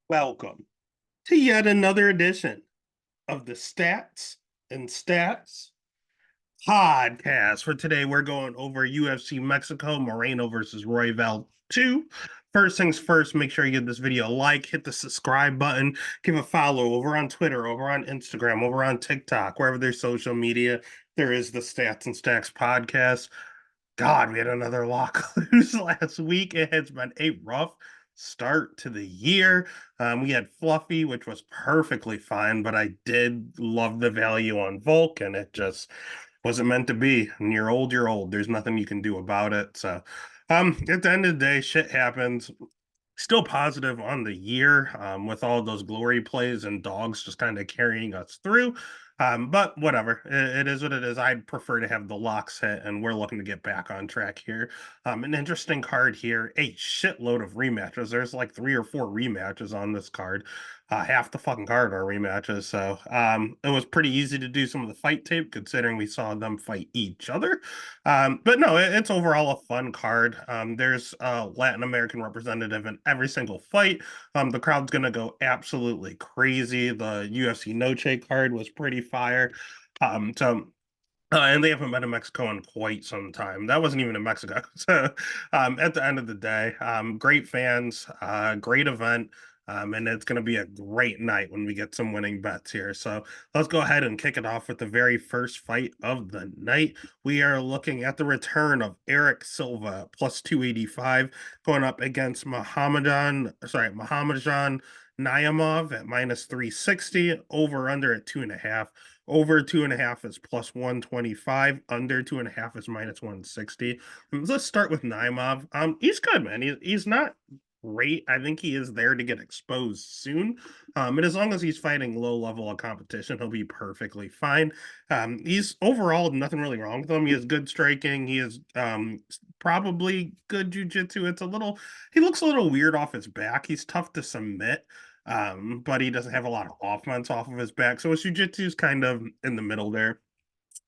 Welcome to yet another edition of the Stats and Stats podcast. For today, we're going over UFC Mexico, Moreno versus Royval 2. First things first, make sure you give this video a like, hit the subscribe button, give a follow over on Twitter, over on Instagram, over on TikTok, wherever there's social media. There is the Stats and Stacks podcast. God, we had another lock lose last week. It has been a rough start to the year. We had Fluffy, which was perfectly fine, but I did love the value on Volk, and it just wasn't meant to be. And you're old, you're old. There's nothing you can do about it. So, at the end of the day, shit happens. Still positive on the year, with all those glory plays and dogs just kind of carrying us through. But whatever, it is what it is. I'd prefer to have the locks hit, and we're looking to get back on track here. An interesting card here, a shitload of rematches. There's like 3 or 4 rematches on this card. Half the fucking card are rematches. So it was pretty easy to do some of the fight tape considering we saw them fight each other. But no, it's overall a fun card. There's a Latin American representative in every single fight. The crowd's gonna go absolutely crazy. The UFC Noche card was pretty fire. And they haven't been in Mexico in quite some time. That wasn't even in Mexico. So, at the end of the day, great fans, great event. And it's going to be a great night when we get some winning bets here. So let's go ahead and kick it off with the very first fight of the night. We are looking at the return of Eric Silva plus 285 going up against Muhammadjan Naimov at minus 360, over under at 2.5. Over 2.5 is plus 125. Under 2.5 is minus 160. Let's start with Naimov. He's good, man. He's not great. I think he is there to get exposed soon. And as long as he's fighting low level of competition, he'll be perfectly fine. He's overall nothing really wrong with him. He has good striking. He is probably good jujitsu. He looks a little weird off his back. He's tough to submit, but he doesn't have a lot of offense off of his back. So his jujitsu is kind of in the middle there.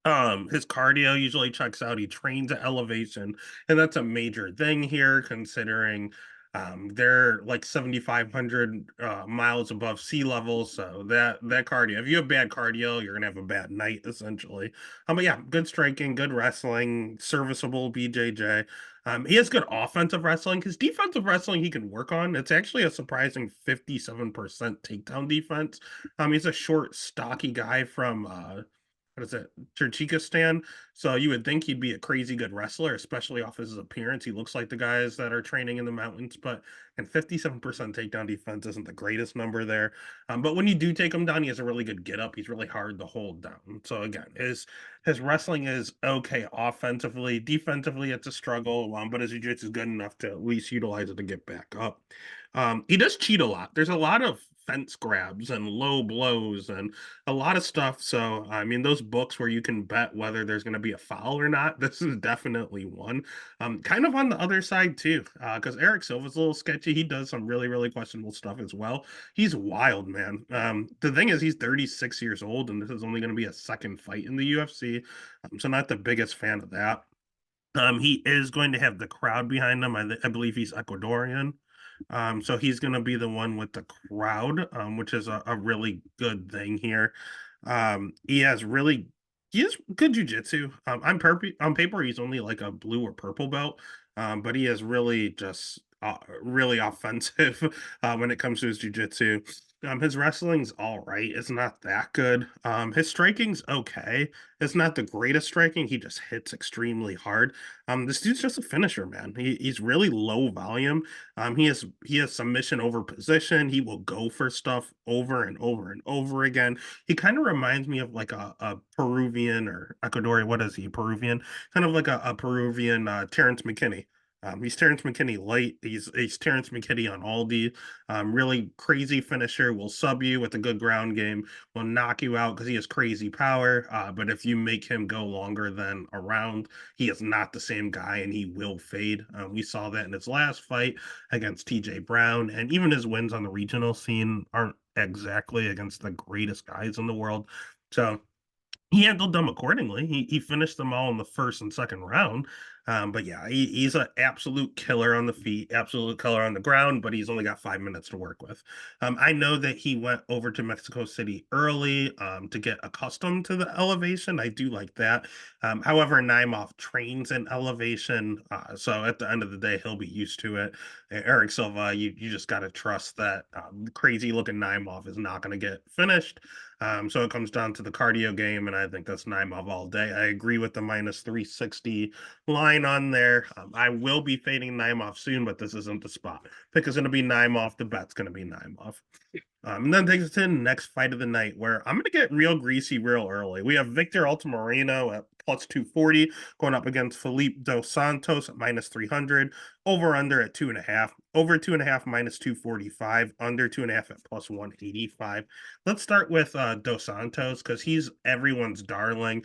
His cardio usually checks out. He trains at elevation, and that's a major thing here, considering they're like 7,500 miles above sea level. So that cardio, if you have bad cardio, you're gonna have a bad night essentially. But yeah, good striking, good wrestling, serviceable BJJ. He has good offensive wrestling. His defensive wrestling he can work on. It's actually a surprising 57% takedown defense. He's a short, stocky guy from what is it, Tajikistan. So you would think he'd be a crazy good wrestler, especially off his appearance. He looks like the guys that are training in the mountains, but and 57% takedown defense isn't the greatest number there. But when you do take him down, he has a really good get up. He's really hard to hold down. So again, his wrestling is okay offensively. Defensively, it's a struggle, but his jiu-jitsu is good enough to at least utilize it to get back up. He does cheat a lot. There's a lot of fence grabs and low blows and a lot of stuff. So, I mean, those books where you can bet whether there's going to be a foul or not, this is definitely one. Kind of on the other side too, because Eric Silva's a little sketchy. He does some really, really questionable stuff as well. He's wild, man. The thing is, he's 36 years old, and this is only going to be a second fight in the UFC. So, not the biggest fan of that. He is going to have the crowd behind him. I believe he's Ecuadorian. So he's going to be the one with the crowd, which is a really good thing here. He has good jujitsu. On paper, he's only like a blue or purple belt, but he is really just really offensive when it comes to his jujitsu. His wrestling's all right. It's not that good. His striking's okay. It's not the greatest striking. He just hits extremely hard. This dude's just a finisher, man. He's really low volume. He has submission over position. He will go for stuff over and over and over again. He kind of reminds me of like a Peruvian or Ecuadorian. What is he? Peruvian? Kind of like a Peruvian Terrence McKinney. He's Terrence McKinney light. He's Terrence McKinney on Aldi. Really crazy finisher. Will sub you with a good ground game. Will knock you out because he has crazy power. But if you make him go longer than a round, he is not the same guy, and he will fade. We saw that in his last fight against TJ Brown, and even his wins on the regional scene aren't exactly against the greatest guys in the world. So he handled them accordingly. He finished them all in the first and second round. But yeah, he's an absolute killer on the feet, absolute killer on the ground, but he's only got 5 minutes to work with. I know that he went over to Mexico City early to get accustomed to the elevation. I do like that. However, Naimov trains in elevation, so at the end of the day, he'll be used to it. Eric Silva, you just got to trust that crazy looking Naimov is not going to get finished. So it comes down to the cardio game, and I think that's Naimov all day. I agree with the minus 360 line on there. I will be fading Naimov soon, but this isn't the spot. Pick is going to be Naimov. The bet's going to be Naimov. And then takes us to the next fight of the night, where I'm going to get real greasy real early. We have Victor Altamirano at plus 240 going up against Felipe Dos Santos at minus 300. Over under at 2.5. Over 2.5 minus 245. Under 2.5 at plus 185. Let's start with Dos Santos because he's everyone's darling.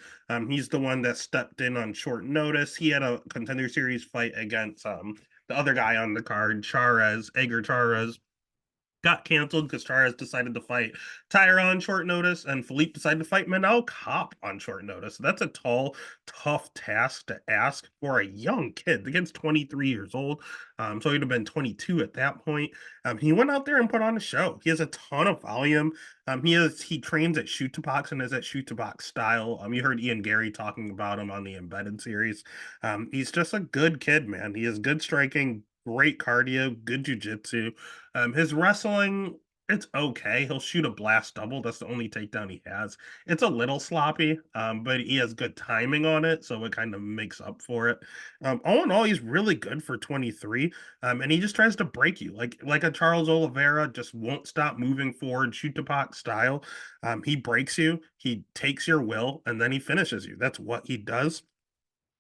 He's the one that stepped in on short notice. He had a contender series fight against the other guy on the card, Edgar Charas, got canceled because Charas decided to fight Tyra on short notice, and Philippe decided to fight Manel Cop on short notice. That's a tall, tough task to ask for a young kid. The kid's 23 years old, so he'd have been 22 at that point. He went out there and put on a show. He has a ton of volume. He trains at Shoot to Box and is at Shoot to Box style. You heard Ian Gary talking about him on the Embedded series. He's just a good kid, man. He has good striking, great cardio, good jujitsu. His wrestling, it's okay. He'll shoot a blast double. That's the only takedown he has. It's a little sloppy, but he has good timing on it, so it kind of makes up for it. All in all, he's really good for 23. And he just tries to break you, like a Charles Oliveira, just won't stop moving forward, shoot to pot style. He breaks you, he takes your will, and then he finishes you. That's what he does.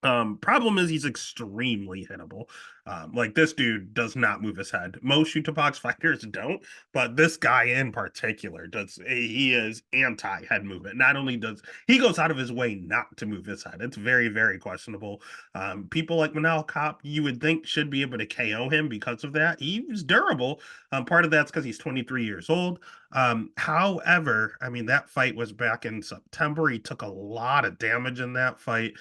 Problem is he's extremely hittable. Like this dude does not move his head. Most shoot box fighters don't, but this guy in particular does. He is anti head movement. Not only does he goes out of his way not to move his head. It's very, very questionable. People like Manel Cop, you would think should be able to KO him because of that. He's durable. Part of that's because he's 23 years old. However, I mean that fight was back in September. He took a lot of damage in that fight.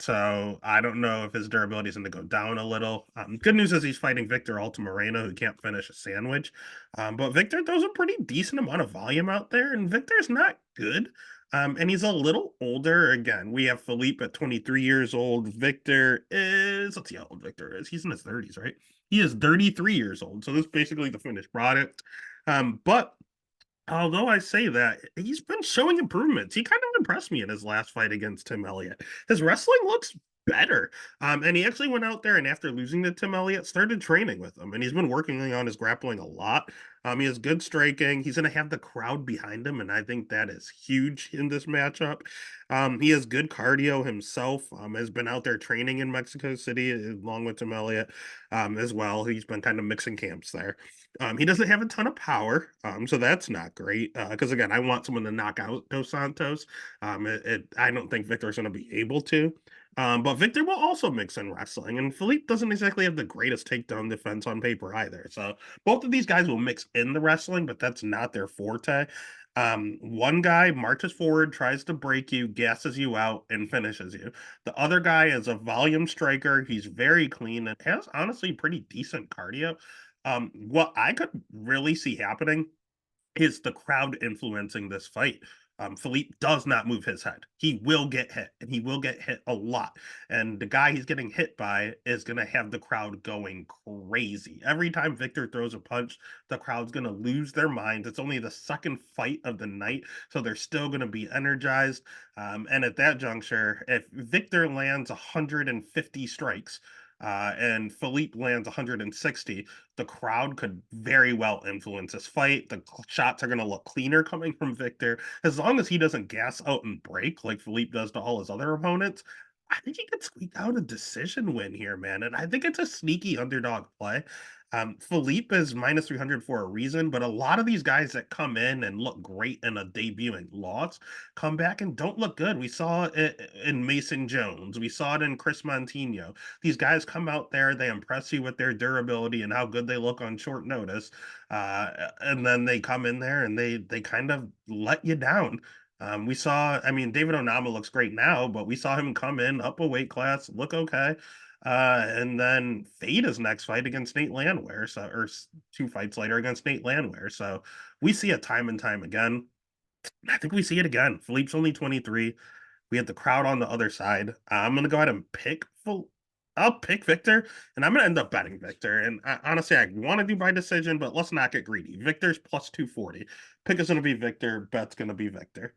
So I don't know if his durability is going to go down a little. Good news is he's fighting Victor Moreno, who can't finish a sandwich. But Victor throws a pretty decent amount of volume out there, and Victor's not good. And he's a little older. Again, we have Philippe at 23 years old. Victor is, let's see how old Victor is. He's in his 30s, right? He is 33 years old. So this is basically the finished product. But although I say that, he's been showing improvements. He kind of impressed me in his last fight against Tim Elliott. His wrestling looks better. And he actually went out there and after losing to Tim Elliott, started training with him. And he's been working on his grappling a lot. He has good striking. He's going to have the crowd behind him, and I think that is huge in this matchup. He has good cardio himself. Has been out there training in Mexico City along with Tim Elliott as well. He's been kind of mixing camps there. He doesn't have a ton of power, so that's not great. Because again, I want someone to knock out Dos Santos. I don't think Victor's going to be able to. But Victor will also mix in wrestling, and Philippe doesn't exactly have the greatest takedown defense on paper either. So both of these guys will mix in the wrestling, but that's not their forte. One guy marches forward, tries to break you, gasses you out, and finishes you. The other guy is a volume striker. He's very clean and has honestly pretty decent cardio. What I could really see happening is the crowd influencing this fight. Philippe does not move his head. He will get hit, and he will get hit a lot. And the guy he's getting hit by is going to have the crowd going crazy. Every time Victor throws a punch, the crowd's going to lose their minds. It's only the second fight of the night, so they're still going to be energized. And at that juncture, if Victor lands 150 strikes, and Philippe lands 160, the crowd could very well influence this fight. The shots are going to look cleaner coming from Victor. As long as he doesn't gas out and break like Philippe does to all his other opponents, I think he could squeak out a decision win here, man. And I think it's a sneaky underdog play. Philippe is minus 300 for a reason, but a lot of these guys that come in and look great in a debuting loss come back and don't look good. We saw it in Mason Jones. We saw it in Chris Montino. These guys come out there, they impress you with their durability and how good they look on short notice. And then they come in there and they kind of let you down. We saw, I mean, David Onama looks great now, but we saw him come in up a weight class, look okay, and then fade his next fight against Nate Landwehr, so or two fights later against Nate Landwehr. So we see it time and time again. I think we see it again. Philippe's only 23. We have the crowd on the other side. I'm gonna go ahead and pick full. I'll pick Victor, and I'm gonna end up betting Victor. And honestly, I want to do by decision, but let's not get greedy. Victor's plus 240. Pick is gonna be Victor. Bet's gonna be Victor.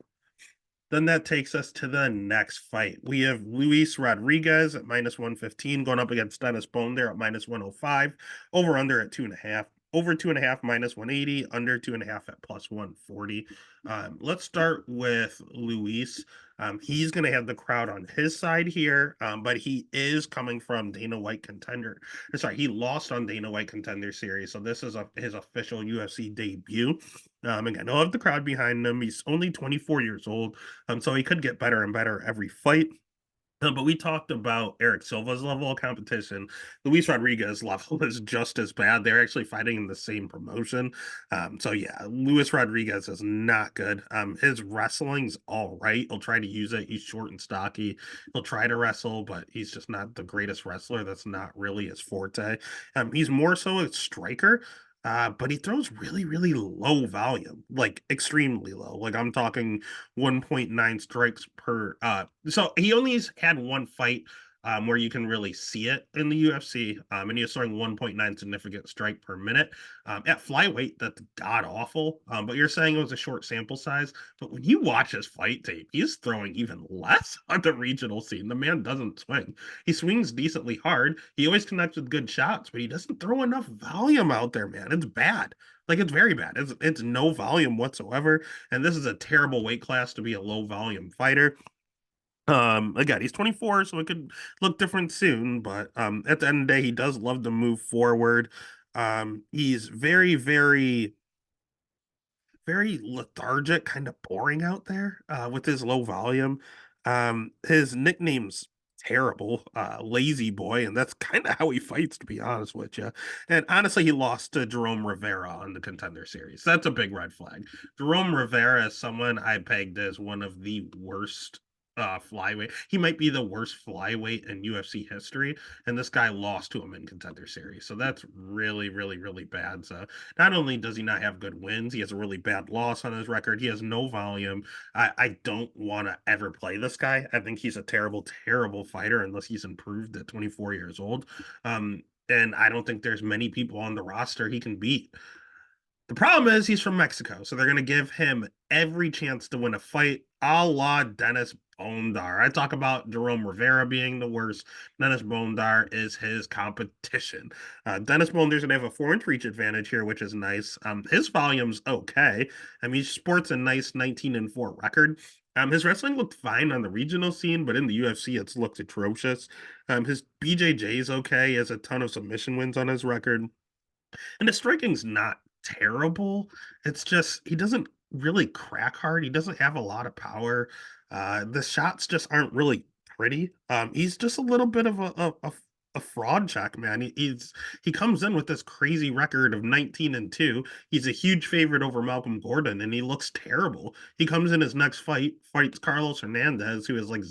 Then that takes us to the next fight. We have Luis Rodriguez at minus 115 going up against Dennis Bone there at minus 105. Over under at 2.5. Over 2.5 minus 180. Under 2.5 at plus 140. Let's start with Luis. He's going to have the crowd on his side here, but he is coming from Dana White contender. Sorry, he lost on Dana White contender series. So this is his official UFC debut. Again, he'll have the crowd behind him. He's only 24 years old. So he could get better and better every fight. But we talked about Eric Silva's level of competition. Luis Rodriguez level is just as bad. They're actually fighting in the same promotion. So yeah, Luis Rodriguez is not good. His wrestling's all right. He'll try to use it. He's short and stocky. He'll try to wrestle, but he's just not the greatest wrestler. That's not really his forte. He's more so a striker. But he throws really, really low volume, like extremely low. Like I'm talking 1.9 strikes per so he only had one fight where you can really see it in the UFC, and he was throwing 1.9 significant strike per minute. At flyweight, that's god awful. But you're saying it was a short sample size. But when you watch his fight tape, he's throwing even less on the regional scene. The man doesn't swing. He swings decently hard. He always connects with good shots, but he doesn't throw enough volume out there, man. It's bad. Like it's very bad. It's no volume whatsoever. And this is a terrible weight class to be a low volume fighter. Again, he's 24, so it could look different soon, but at the end of the day, he does love to move forward. He's very, very, very lethargic, kind of boring out there with his low volume. His nickname's terrible, Lazy Boy, and that's kind of how he fights, to be honest with you. And honestly, he lost to Jerome Rivera on the Contender Series. That's a big red flag. Jerome Rivera is someone I pegged as one of the worst flyweight. He might be the worst flyweight in UFC history, and this guy lost to him in Contender Series. So that's really, really, really bad. So not only does he not have good wins, he has a really bad loss on his record. He has no volume. I don't want to ever play this guy. I think he's a terrible, terrible fighter unless he's improved at 24 years old. And I don't think there's many people on the roster he can beat. The problem is he's from Mexico, so they're going to give him every chance to win a fight, a la Dennis Bondar. I talk about Jerome Rivera being the worst. Dennis Bondar is his competition. Dennis Bondar's going to have a 4-inch reach advantage here, which is nice. His volume's okay. I mean, he sports a nice 19-4 record. His wrestling looked fine on the regional scene, but in the UFC, it's looked atrocious. His BJJ is okay. He has a ton of submission wins on his record. And the striking's not terrible. It's just he doesn't really crack hard. He doesn't have a lot of power. The shots just aren't really pretty. He's just a little bit of a fraud check, man. He comes in with this crazy record of 19-2. He's a huge favorite over Malcolm Gordon, and he looks terrible. He comes in his next fight, fights Carlos Hernandez, who has like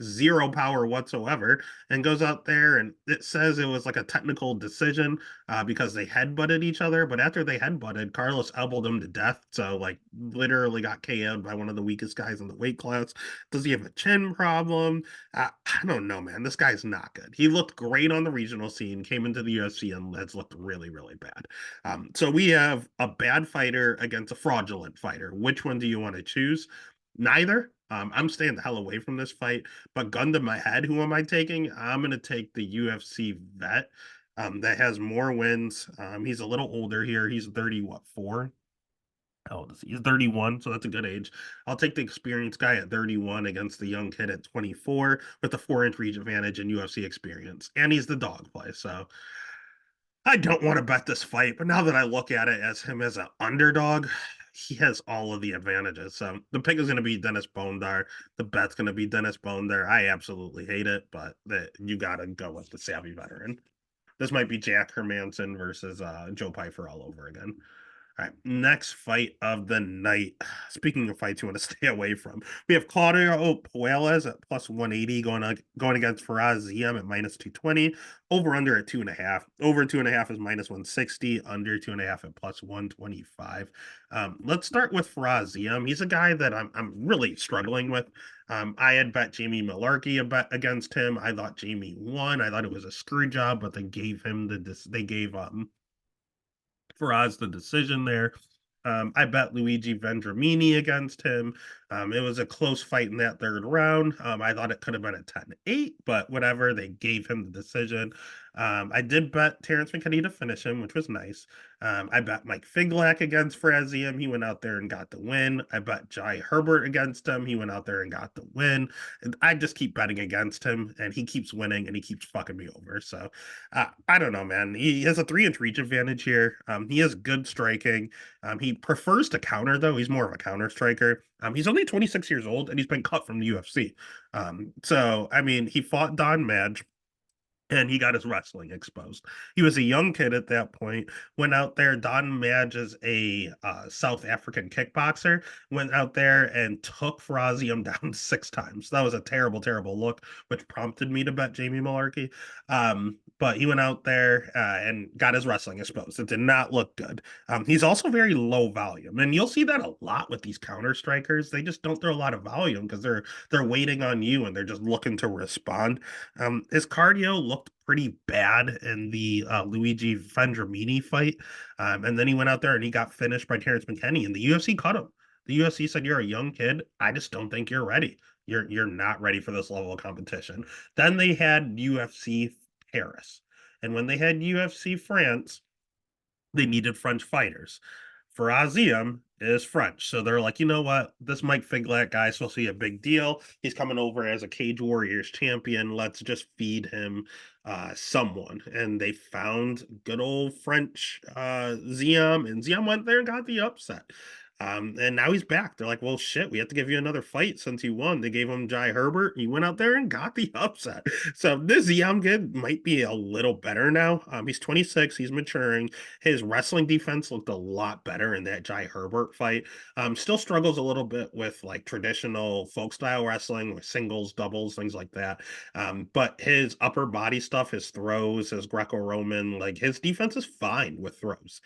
zero power whatsoever, and goes out there and it says it was like a technical decision because they headbutted each other. But after they headbutted, Carlos elbowed him to death. So, like, literally got KO'd by one of the weakest guys in the weight class. Does he have a chin problem? I don't know, man. This guy's not good. He looked great on the regional scene, came into the UFC, and has looked really, really bad. So, we have a bad fighter against a fraudulent fighter. Which one do you want to choose? Neither. I'm staying the hell away from this fight. But gun to my head, who am I taking? I'm going to take the UFC vet that has more wins. He's a little older here. He's 30, what, 4? How old is he? He's 31, so that's a good age. I'll take the experienced guy at 31 against the young kid at 24 with the 4-inch reach advantage and UFC experience. And he's the dog play. So I don't want to bet this fight, but now that I look at it as him as an underdog, he has all of the advantages. So the pick is going to be Dennis Bondar. The bet's going to be Dennis Bondar. I absolutely hate it, but you got to go with the savvy veteran. This might be Jack Hermanson versus Joe Pfeiffer all over again. All right, next fight of the night. Speaking of fights you want to stay away from, we have Claudio Puelles at plus 180 going against Faraz Ziam at minus 220. Over under at 2.5. Over 2.5 is minus 160. Under 2.5 at plus 125. Let's start with Faraz Ziam. He's a guy that I'm really struggling with. I had bet Jamie Malarkey a bet against him. I thought Jamie won. I thought it was a screw job, but they gave Faraz the decision there. I bet Luigi Vendramini against him. It was a close fight in that third round. I thought it could have been a 10-8, but whatever. They gave him the decision. I did bet Terrence McKinney to finish him, which was nice. I bet Mike Figlak against Frazium. He went out there and got the win. I bet Jai Herbert against him. He went out there and got the win. And I just keep betting against him, and he keeps winning, and he keeps fucking me over. So I don't know, man. He has a 3-inch reach advantage here. He has good striking. He prefers to counter, though. He's more of a counter striker. He's only 26 years old, and he's been cut from the UFC. So, I mean, he fought Don Madge, and he got his wrestling exposed. He was a young kid at that point, went out there. Don Madge is a South African kickboxer, went out there and took Farazium down 6 times. That was a terrible, terrible look, which prompted me to bet Jamie Malarkey. But he went out there and got his wrestling exposed. It did not look good. He's also very low volume, and you'll see that a lot with these counter strikers. They just don't throw a lot of volume because they're waiting on you and they're just looking to respond. His cardio looked pretty bad in the Luigi Vendramini fight. And then he went out there and he got finished by Terrence McKinney, and the UFC cut him. The UFC said, "You're a young kid. I just don't think you're ready. You're not ready for this level of competition." Then they had UFC Paris. And when they had UFC France, they needed French fighters. For Aziam is French. So they're like, you know what? This Mike Figlak guy is supposed to be a big deal. He's coming over as a Cage Warriors champion. Let's just feed him someone. And they found good old French Ziam, and Ziam went there and got the upset. And now he's back. They're like, well, shit, we have to give you another fight since you won. They gave him Jai Herbert. He went out there and got the upset. So this young kid might be a little better now. He's 26. He's maturing. His wrestling defense looked a lot better in that Jai Herbert fight. Still struggles a little bit with like traditional folk style wrestling, with singles, doubles, things like that. But his upper body stuff, his throws, his Greco-Roman, like his defense is fine with throws.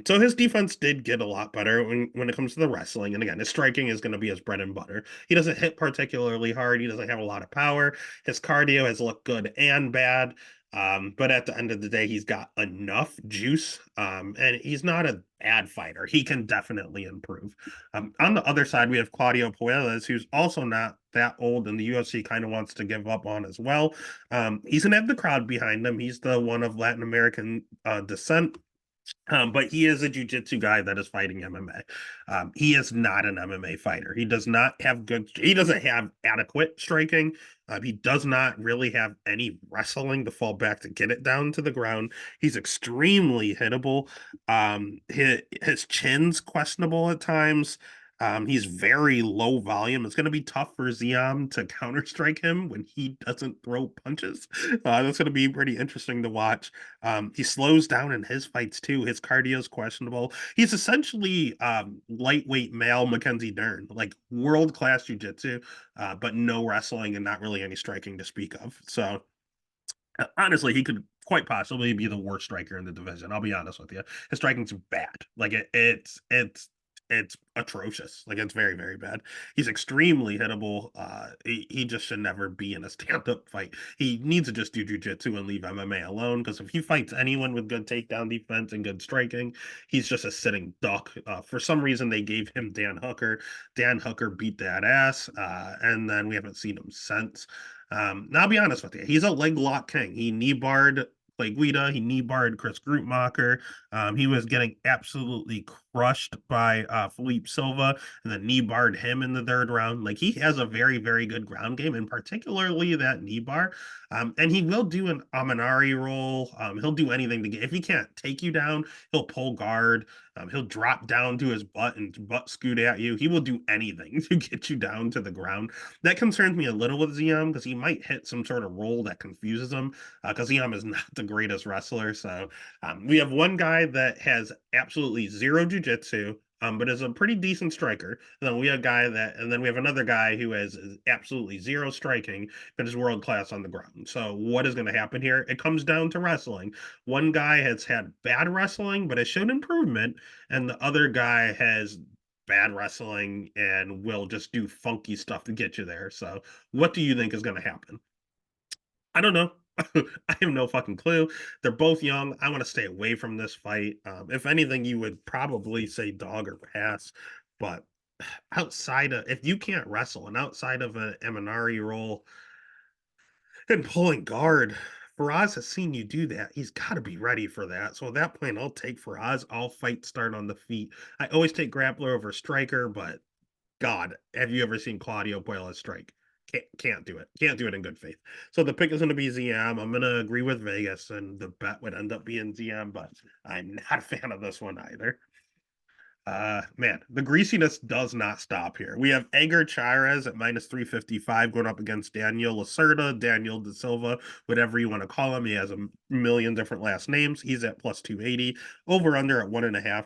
So his defense did get a lot better when it comes to the wrestling. And again, his striking is going to be his bread and butter. He doesn't hit particularly hard. He doesn't have a lot of power. His cardio has looked good and bad. But at the end of the day, he's got enough juice. And he's not a bad fighter. He can definitely improve. On the other side, we have Claudio Puelles, who's also not that old, and the UFC kind of wants to give up on as well. He's gonna have the crowd behind him. He's the one of Latin American descent. But he is a jiu-jitsu guy that is fighting MMA. He is not an MMA fighter. He does not have he doesn't have adequate striking. He does not really have any wrestling to fall back to get it down to the ground. He's extremely hittable. His chin's questionable at times. He's very low volume. It's going to be tough for Ziam to counter strike him when he doesn't throw punches. That's going to be pretty interesting to watch. He slows down in his fights too. His cardio is questionable. He's essentially lightweight male Mackenzie Dern, like world class jujitsu, but no wrestling and not really any striking to speak of. So honestly, he could quite possibly be the worst striker in the division. I'll be honest with you. His striking's bad. Like it's atrocious. Like it's very, very bad. He's extremely hittable. He just should never be in a stand-up fight. He needs to just do jujitsu and leave MMA alone, because if he fights anyone with good takedown defense and good striking, he's just a sitting duck. For some reason, they gave him Dan Hooker. Dan Hooker beat that ass, and then we haven't seen him since. Now, I'll be honest with you. He's a leg lock king. He knee barred Clay Guida. He knee barred Chris Grootmacher. He was getting absolutely crushed by Felipe Silva, and then knee barred him in the third round. Like he has a very, very good ground game, and particularly that knee bar. And he will do an Amanari roll. He'll do anything to get. If he can't take you down, he'll pull guard. He'll drop down to his butt and butt scoot at you. He will do anything to get you down to the ground. That concerns me a little with Ziam, because he might hit some sort of roll that confuses him, because Ziam is not the greatest wrestlers. So we have one guy that has absolutely zero jujitsu, but is a pretty decent striker. And then we have a guy that, and then we have another guy who has absolutely zero striking, but is world class on the ground. So what is going to happen here? It comes down to wrestling. One guy has had bad wrestling, but has shown improvement, and the other guy has bad wrestling and will just do funky stuff to get you there. So what do you think is going to happen? I don't know. I have no fucking clue. They're both young. I want to stay away from this fight. If anything, you would probably say dog or pass. But outside of, if you can't wrestle and outside of an Eminari role and pulling guard, Faraz has seen you do that. He's got to be ready for that. So at that point, I'll take Faraz. I'll fight start on the feet. I always take grappler over striker, but God, have you ever seen Claudio Puella strike? Can't do it. Can't do it in good faith. So the pick is going to be ZM. I'm going to agree with Vegas, and the bet would end up being ZM, but I'm not a fan of this one either. Man, the greasiness does not stop here. We have Edgar Chairez at minus 355 going up against Daniel Lacerda, Daniel De Silva, whatever you want to call him. He has a million different last names. He's at plus 280. Over under at 1.5.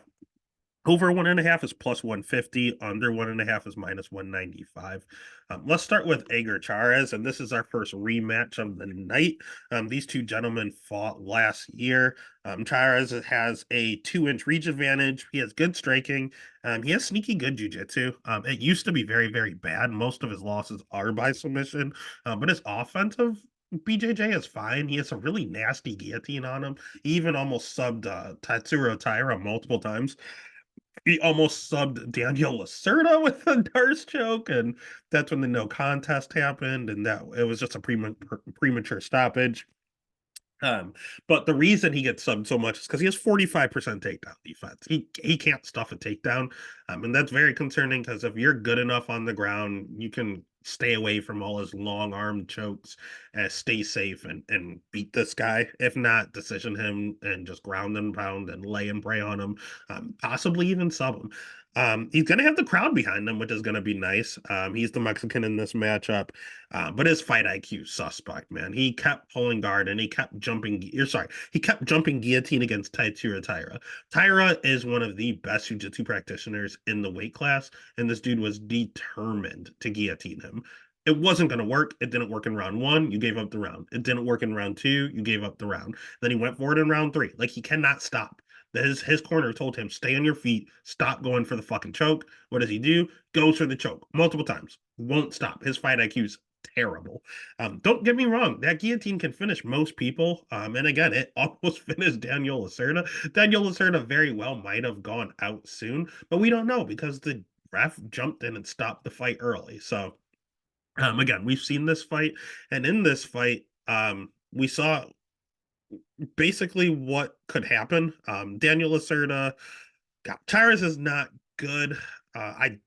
Over 1.5 is plus 150. Under 1.5 is minus 195. Let's start with Edgar Chairez, and this is our first rematch of the night. These two gentlemen fought last year. Chairez has a 2-inch reach advantage. He has good striking. He has sneaky good jiu-jitsu. It used to be very, very bad. Most of his losses are by submission, but his offensive BJJ is fine. He has a really nasty guillotine on him. He even almost subbed Tatsuro Taira multiple times. He almost subbed Daniel Lacerda with a Darce choke, and that's when the no contest happened, and that it was just a premature stoppage. Um, but the reason he gets subbed so much is because he has 45% takedown defense. He can't stuff a takedown. And that's very concerning because if you're good enough on the ground, you can stay away from all his long arm chokes and stay safe and beat this guy. If not, decision him and just ground and pound and lay and pray on him, possibly even sub him. He's going to have the crowd behind him, which is going to be nice. He's the Mexican in this matchup, but his fight IQ suspect, man. He kept pulling guard and he kept jumping. Sorry, he kept jumping guillotine against Taitsuro Taira. Taira is one of the best jiu-jitsu practitioners in the weight class, and this dude was determined to guillotine him. It wasn't going to work. It didn't work in round one. You gave up the round. It didn't work in round two. You gave up the round. Then he went for it in round three. Like he cannot stop. His corner told him, stay on your feet, stop going for the fucking choke. What does he do? Goes for the choke multiple times. Won't stop. His fight IQ's terrible. Don't get me wrong, that guillotine can finish most people. And again, it almost finished Daniel Lacerda. Daniel Lacerda very well might have gone out soon, but we don't know because the ref jumped in and stopped the fight early. So again, we've seen this fight, and in this fight, we saw basically what could happen. Daniel Lacerda, God, Chairez is not good. I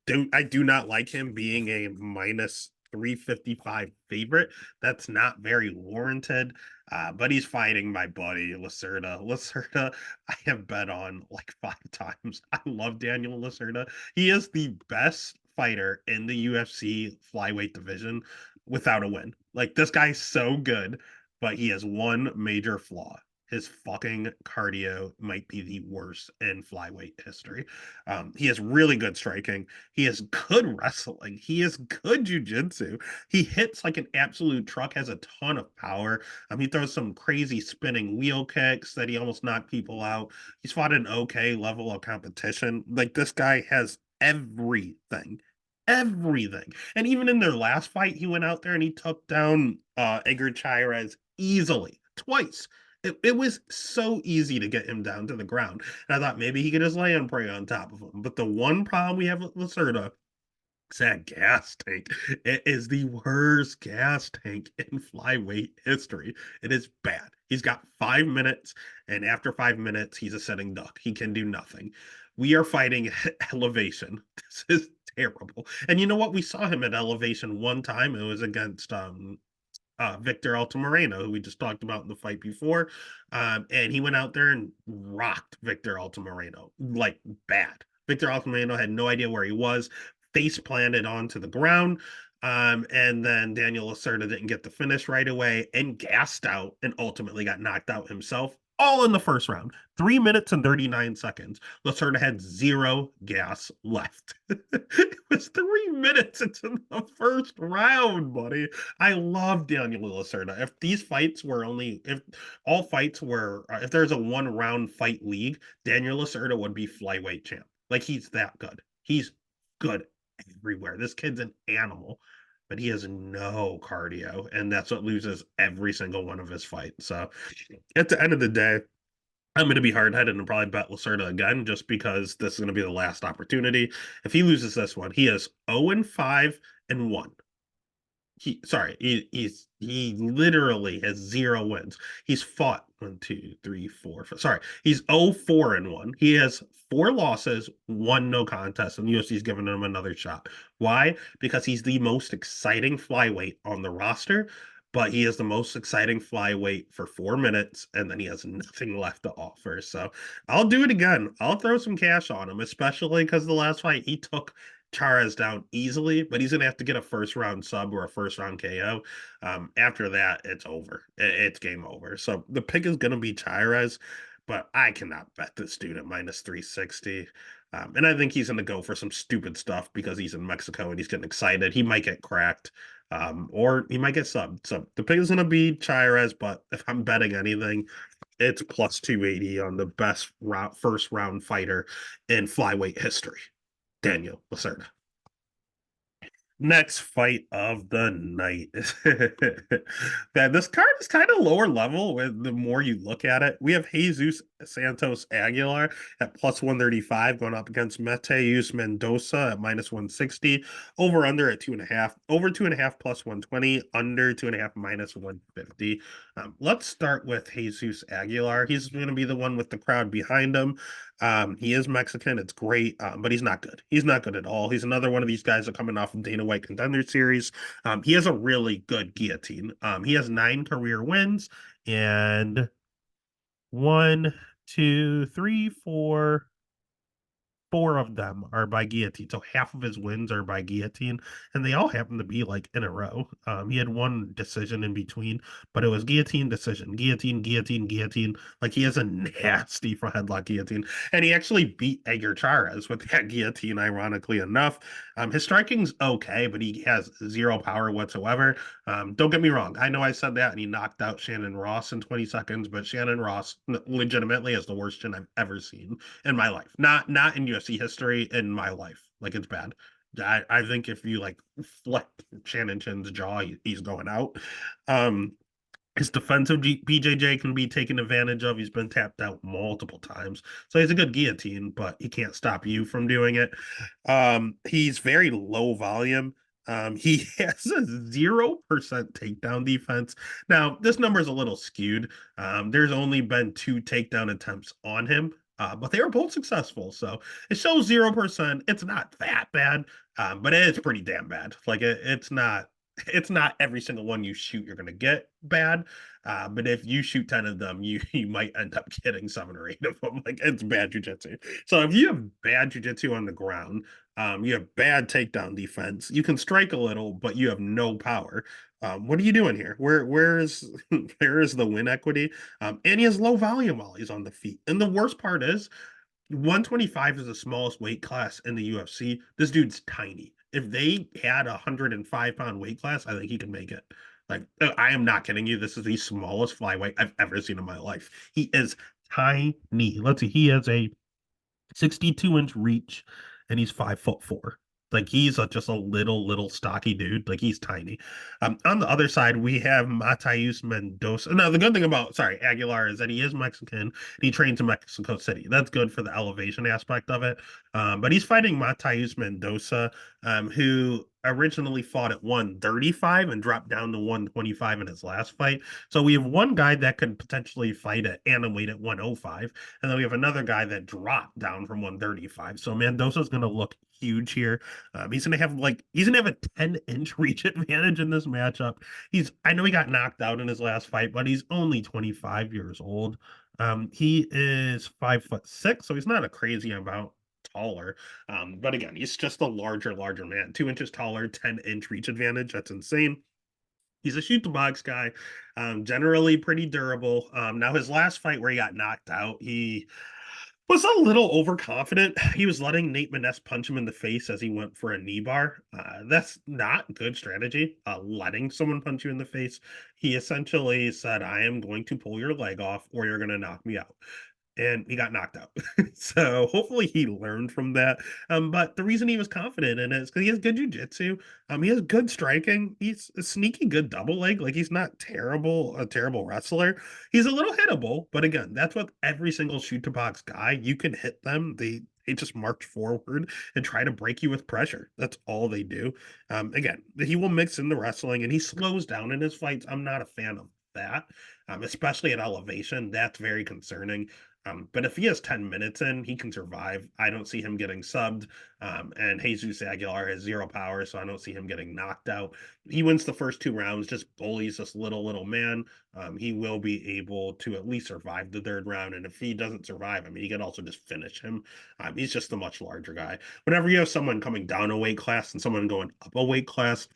do not like him being a minus 355 favorite. That's not very warranted. But he's fighting my buddy Lacerda. Lacerda, I have bet on like 5 times. I love Daniel Lacerda. He is the best fighter in the UFC flyweight division without a win. Like this guy's so good, but he has one major flaw. His fucking cardio might be the worst in flyweight history. He has really good striking. He has good wrestling. He has good jujitsu. He hits like an absolute truck, has a ton of power. He throws some crazy spinning wheel kicks that he almost knocked people out. He's fought an okay level of competition. Like this guy has everything. Everything. And even in their last fight, he went out there and he took down Edgar Chairez easily, twice. It was so easy to get him down to the ground. And I thought maybe he could just lay and pray on top of him. But the one problem we have with Lacerda is that gas tank. It is the worst gas tank in flyweight history. It is bad. He's got 5 minutes, and after 5 minutes, he's a sitting duck. He can do nothing. We are fighting elevation. This is terrible. And you know what? We saw him at elevation one time. It was against Victor Moreno, who we just talked about in the fight before. And he went out there and rocked Victor Moreno like bad. Victor Moreno had no idea where he was, face planted onto the ground. And then Daniel Lacerda didn't get the finish right away and gassed out and ultimately got knocked out himself. All in the first round, 3 minutes and 39 seconds. Lacerda had zero gas left. It was 3 minutes into the first round, buddy. I love Daniel Lacerda. If these fights were only, if all fights were, if there's a 1 round fight league, Daniel Lacerda would be flyweight champ. Like he's that good. He's good everywhere. This kid's an animal, but he has no cardio, and that's what loses every single one of his fights. So at the end of the day, I'm going to be hard headed and probably bet Lacerda again, just because this is going to be the last opportunity. If he loses this one, he is 0-5 and 1. He literally has zero wins. He's fought one, two, three, four. Sorry, he's 0-4 and 1. He has 4 losses, 1 no contest, and UFC's giving him another shot. Why? Because he's the most exciting flyweight on the roster, but he is the most exciting flyweight for 4 minutes, and then he has nothing left to offer. So I'll do it again. I'll throw some cash on him, especially because the last fight he took Charas down easily, but he's gonna have to get a first round sub or a first round KO. After that, it's over. It's game over. So the pick is gonna be Charas, but I cannot bet this dude at minus 360. And I think he's gonna go for some stupid stuff because he's in Mexico and he's getting excited. He might get cracked, or he might get subbed. So the pick is gonna be Charas, but if I'm betting anything, it's plus 280 on the best first round fighter in flyweight history. Daniel Lacerda. Next fight of the night. That this card is kind of lower level with the more you look at it. We have Jesus Santos Aguilar at plus 135 going up against Mateus Mendoza at minus 160. Over under at 2.5. Over 2.5 plus 120. Under 2.5 minus 150. Let's start with Jesus Aguilar. He's going to be the one with the crowd behind him. He is Mexican. It's great, but he's not good. He's not good at all. He's another one of these guys that are coming off of Dana White Contender Series. He has a really good guillotine. He has 9 career wins and one, two, three, four of them are by guillotine. So half of his wins are by guillotine, and they all happen to be like in a row. He had one decision in between, but it was guillotine, decision, guillotine, guillotine, guillotine. Like he has a nasty front headlock guillotine, and he actually beat Edgar Charas with that guillotine. Ironically enough, his striking's okay, but he has zero power whatsoever. Don't get me wrong. I know I said that, and he knocked out Shannon Ross in 20 seconds, but Shannon Ross legitimately has the worst chin I've ever seen in my life. Not in UFC history, in my life. Like it's bad. I think if you like flick Shannon Chin's jaw, he's going out. Um, his defensive BJJ can be taken advantage of. He's been tapped out multiple times. So he's a good guillotine, but he can't stop you from doing it. He's very low volume. He has a 0% takedown defense. Now, this number is a little skewed. There's only been 2 takedown attempts on him, but they were both successful. So it shows 0%. It's not that bad, but it's pretty damn bad. Like it's not every single one you shoot you're going to get bad, but if you shoot 10 of them, you might end up getting 7 or 8 of them. Like it's bad jujitsu. So if you have bad jujitsu on the ground, you have bad takedown defense, you can strike a little but you have no power. What are you doing here? Where is where is the win equity? And he has low volume while he's on the feet, and the worst part is 125 is the smallest weight class in the UFC. This dude's tiny. If they had a 105-pound weight class, I think he could make it. Like, I am not kidding you. This is the smallest flyweight I've ever seen in my life. He is tiny. Let's see. He has a 62-inch reach, and he's 5'4". Like he's just a little stocky dude. Like he's tiny. On the other side, we have Mateus Mendoza. Now, the good thing about Aguilar is that he is Mexican. And he trains in Mexico City. That's good for the elevation aspect of it. But he's fighting Mateus Mendoza, who originally fought at 135 and dropped down to 125 in his last fight. So we have one guy that could potentially fight at atomweight at 105, and then we have another guy that dropped down from 135. So Mendoza's going to look huge here. He's gonna have a 10-inch reach advantage in this matchup. I know he got knocked out in his last fight, but he's only 25 years old. He is 5'6", so he's not a crazy amount taller. But again, he's just a larger man, 2 inches taller, 10-inch reach advantage. That's insane. He's a shoot the box guy, generally pretty durable. Now his last fight where he got knocked out, he was a little overconfident. He was letting Nate Maness punch him in the face as he went for a knee bar. That's not good strategy. Letting someone punch you in the face. He essentially said, "I am going to pull your leg off, or you're going to knock me out." And he got knocked out. So hopefully he learned from that. But the reason he was confident in it is because he has good jujitsu. He has good striking. He's a sneaky good double leg. Like he's not a terrible wrestler. He's a little hittable, but again, that's what every single shoot to box guy, you can hit them. They just march forward and try to break you with pressure. That's all they do. Again, he will mix in the wrestling and he slows down in his fights. I'm not a fan of that, especially at elevation. That's very concerning. But if he has 10 minutes in, he can survive. I don't see him getting subbed. And Jesus Aguilar has zero power, so I don't see him getting knocked out. He wins the first 2 rounds, just bullies this little man. He will be able to at least survive the third round. And if he doesn't survive, I mean, he can also just finish him. He's just a much larger guy. Whenever you have someone coming down a weight class and someone going up a weight class,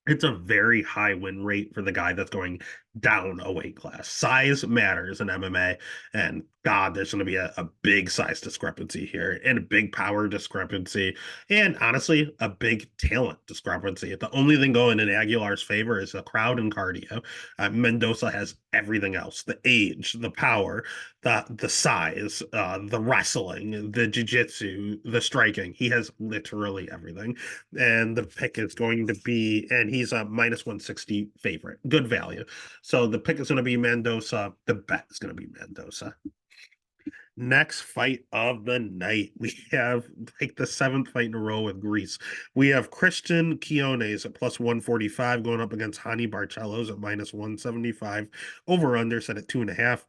it's a very high win rate for the guy that's going down a weight class. Size matters in MMA, and God, there's going to be a big size discrepancy here, and a big power discrepancy, and honestly, a big talent discrepancy. The only thing going in Aguilar's favor is the crowd and cardio. Mendoza has everything else: the age, the power, the size, the wrestling, the jiu-jitsu, the striking. He has literally everything. And the pick is going to be, and he's a minus 160 favorite. Good value. So the pick is going to be Mendoza. The bet is going to be Mendoza. Next fight of the night, we have like the seventh fight in a row with Greece. We have Christian Quiones at plus 145 going up against Hani Barcelos at minus 175. Over under set at 2.5.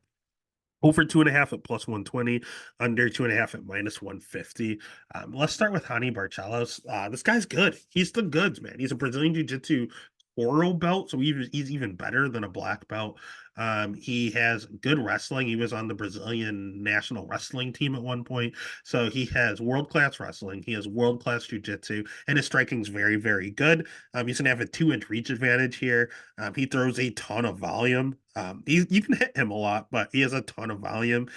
Over 2.5 at plus 120, under 2.5 at minus 150. Let's start with Hani Barcelos. This guy's good. He's the goods, man. He's a Brazilian Jiu Jitsu Oro belt, so he's even better than a black belt. He has good wrestling. He was on the Brazilian national wrestling team at one point. So he has world-class wrestling. He has world-class jiu-jitsu, and his striking's very good. He's going to have a 2-inch reach advantage here. He throws a ton of volume. You can hit him a lot, but he has a ton of volume.